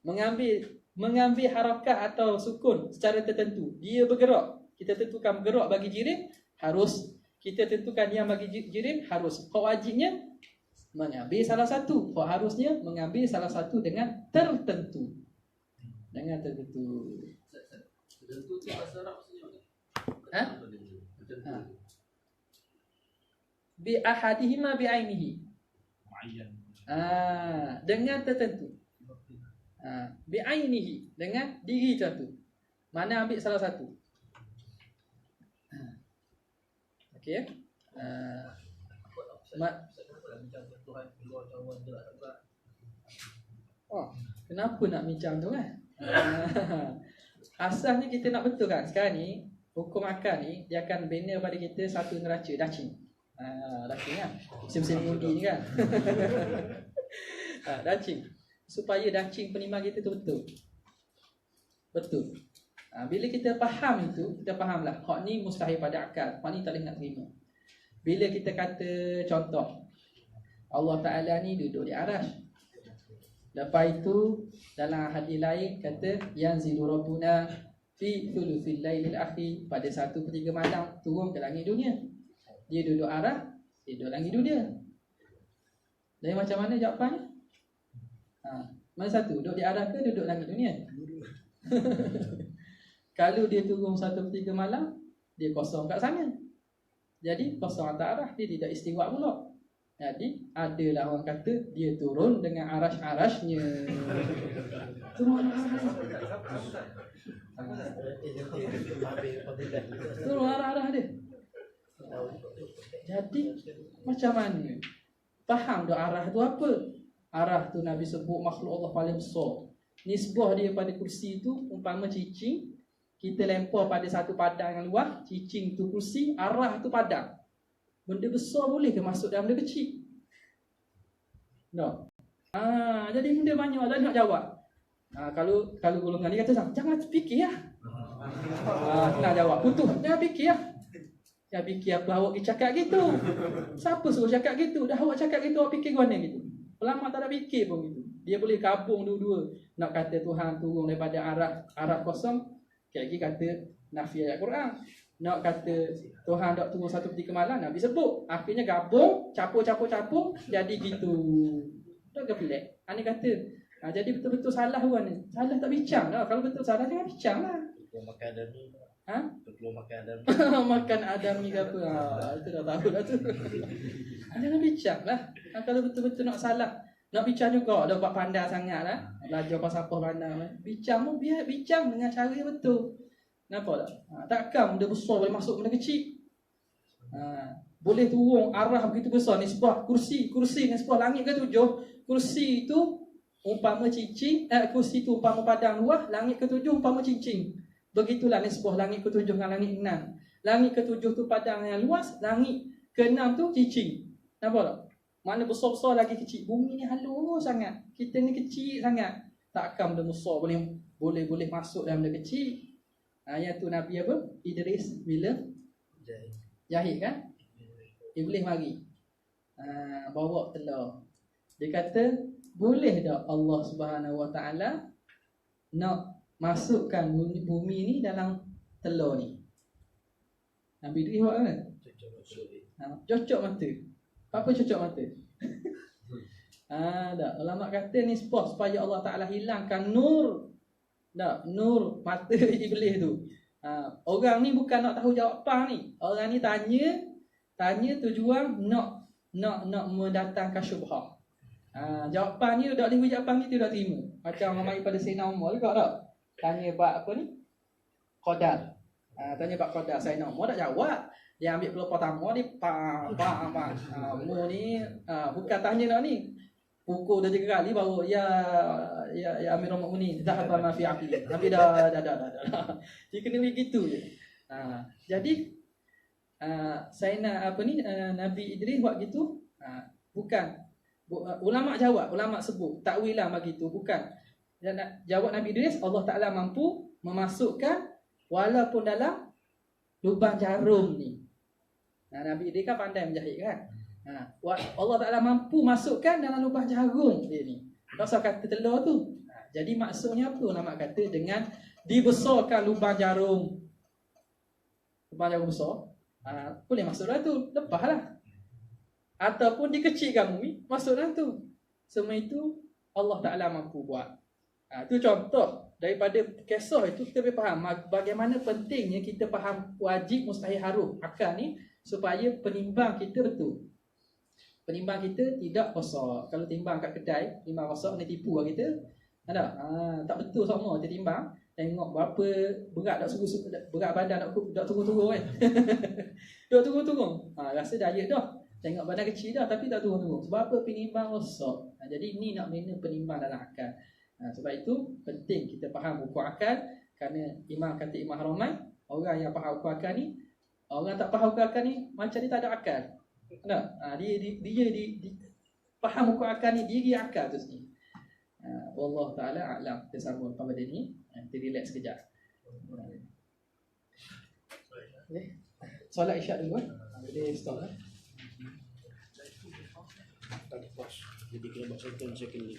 mengambil harakat atau sukun secara tertentu. Dia bergerak. Kita tentukan bergerak bagi jirim harus. Kita tentukan yang bagi jirim harus. Hak wajibnya mengambil salah satu. Hak harusnya mengambil salah satu dengan tertentu. Dengan tertentu. Tertentu tu bahasa Arab maksudnya. Ha? Tertentu. Bi ahadihima bi ainihi. Muayyan. Dengan tertentu. Bi ainihi, dengan diri tertentu. Mana ambil salah satu. Okey. Kenapa nak bincang tu kan? Asalnya kita nak betulkan sekarang ni hukum akal ni dia akan bina pada kita satu neraca dacing. Dacing kan. Musim-musim undi ni kan. Dacing. Supaya dacing penimang kita tu betul. Betul. Bila kita faham itu, kita fahamlah hak ni mustahil pada akal. Hak ni tak boleh nak terima. Bila kita kata contoh Allah Ta'ala ni duduk di arasy. Lepas itu dalam hadis lain kata yanzilu rabbuna fi thuluthil lailil akhir, pada 1/3 malam turun ke langit dunia. Dia duduk arah, dia duduk langit dunia. Dari macam mana jawapannya? Mana satu? Duduk di arah ke duduk langit dunia? Kalau dia turun 1/3 malam, dia kosong kat sana. Jadi kosong atas arah, dia tidak istiwa pula. Jadi adalah orang kata dia turun dengan arash-arashnya. Turun arah-arah dia. Jadi macam mana? Faham dah arah tu apa? Arah tu Nabi sebut makhluk Allah paling besar. Nisbah dia pada kursi tu umpama cicing. Kita lempar pada satu padang yang luas, cicing tu kursi, arah tu padang. Benda besar boleh ke masuk dalam benda kecil? No. Jadi benda banyak lah nak jawab. Kalau golongan ni kata jangan fikir lah. Nak jawab putus, jangan fikir lah. Jangan fikir apa awak pergi cakap gitu. Siapa suruh cakap gitu? Dah awak cakap gitu, awak fikir ke mana gitu? Ulama tak ada fikir pun gitu. Dia boleh gabung dua-dua. Nak kata Tuhan turun daripada arah kosong, lagi kata nafi ayat Quran. Nak kata Tuhan tak turun 1/3 malam, Nabi sebut. Akhirnya gabung, capur, jadi gitu. Tak ke pelik. Ani kata, jadi betul-betul salah orang ni. Salah tak bincang lah. Kalau betul salah jangan bincang lah. Makan Adami. Belum makan Adami. Makan Adami ke apa? Itu dah tahu dah tu. Jangan bincang lah. Kalau betul-betul nak salah, nak bincang juga. Dah buat pandai sangat lah. Belajar pasal apa pandai. Bincang pun biar bincang dengan cara yang betul. Nampak tak? Takkan benda besar boleh masuk benda kecil. Boleh turun arah begitu besar. Nisbah kursi nisbah langit ke 7. Kursi itu umpama cicing, kursi itu umpama padang luas, langit ke 7 umpama cincin. Begitulah nisbah langit ke 7 dengan langit 6. Langit ke 7 tu padang yang luas, langit ke 6 tu cicing. Nampak tak? Mana besar-besar lagi kecil. Bumi ni halus sangat. Kita ni kecil sangat. Takkan benda besar boleh masuk dalam benda kecil. Yang tu Nabi apa? Idris bila jahit kan? Iblis mari. Bawa telur. Dia kata, boleh tak Allah Subhanahu Wa Taala nak masukkan bumi ni dalam telur ni? Nabi Idris buat kan? Cocok mata. Apa cocok mata? Tak. Ulama kata ni supaya Allah Taala hilangkan nur. Tak, nur mata iblis tu. Orang ni bukan nak tahu jawapan ni. Orang ni tanya tujuan nak mendatangkan syubhah. Jawapan ni dah boleh jawapan kita dah terima. Macam ramai pada Sayyidina Umar juga tak? Tanya bab apa ni? Qadar. Tanya bab qadar Sayyidina Umar tak jawab. Dia ambil pelopor tamu ni Umar ni bukan tanya nak ni. Pukul dah 3 kali baru ya Amirul Mukminin dah apa fi aqli. Tapi dah. Dia kena begitu je. Jadi Nabi Idris buat gitu. Bukan ulama jawab, ulama sebut takwilah begitu, bukan. Dan jawab Nabi Idris, Allah Taala mampu memasukkan walaupun dalam lubang jarum ni. Nabi Idris kan pandai menjahit kan. Allah Ta'ala mampu masukkan dalam lubang jarum dia ni. Tak usah kata telur tu. akal. Jadi maksudnya apa ulama kata dengan dibesarkan lubang jarum. Lubang jarum besar. Boleh masuk dalam tu, lepaslah. Ataupun dikecilkan bumi, masuk dalam tu. Semua itu Allah Ta'ala mampu buat. Itu contoh daripada kisah itu kita boleh faham bagaimana pentingnya kita faham wajib, mustahil, haram akal ni supaya penimbang kita betul. Penimbang kita tidak rosak. Kalau timbang kat kedai, timbang rosak ni tipu lah kita. Ada? Tak betul sama kita timbang. Tengok berapa berat tak suruh berat badan tak turun-turun kan. Tak turun-turun. Rasa diet dah. Tengok badan kecil dah tapi tak turun-turun. Sebab apa? Penimbang rosak. Jadi ni nak bina penimbang dalam akal. Sebab itu penting kita faham hukum akal. Kerana kata Imam Haramai, orang yang faham hukum akal ni, orang tak faham hukum akal ni macam dia tak ada akal. Dia faham hukum akal ni, diri akal tu sendiri. Wallahu ta'ala a'lam. Kita sambung pada ni. Kita relax sekejap. Solat isyak dulu kan? Boleh stop lah. Tak puas. Jadi kena buat second ni.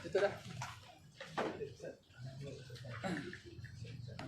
Betul dah.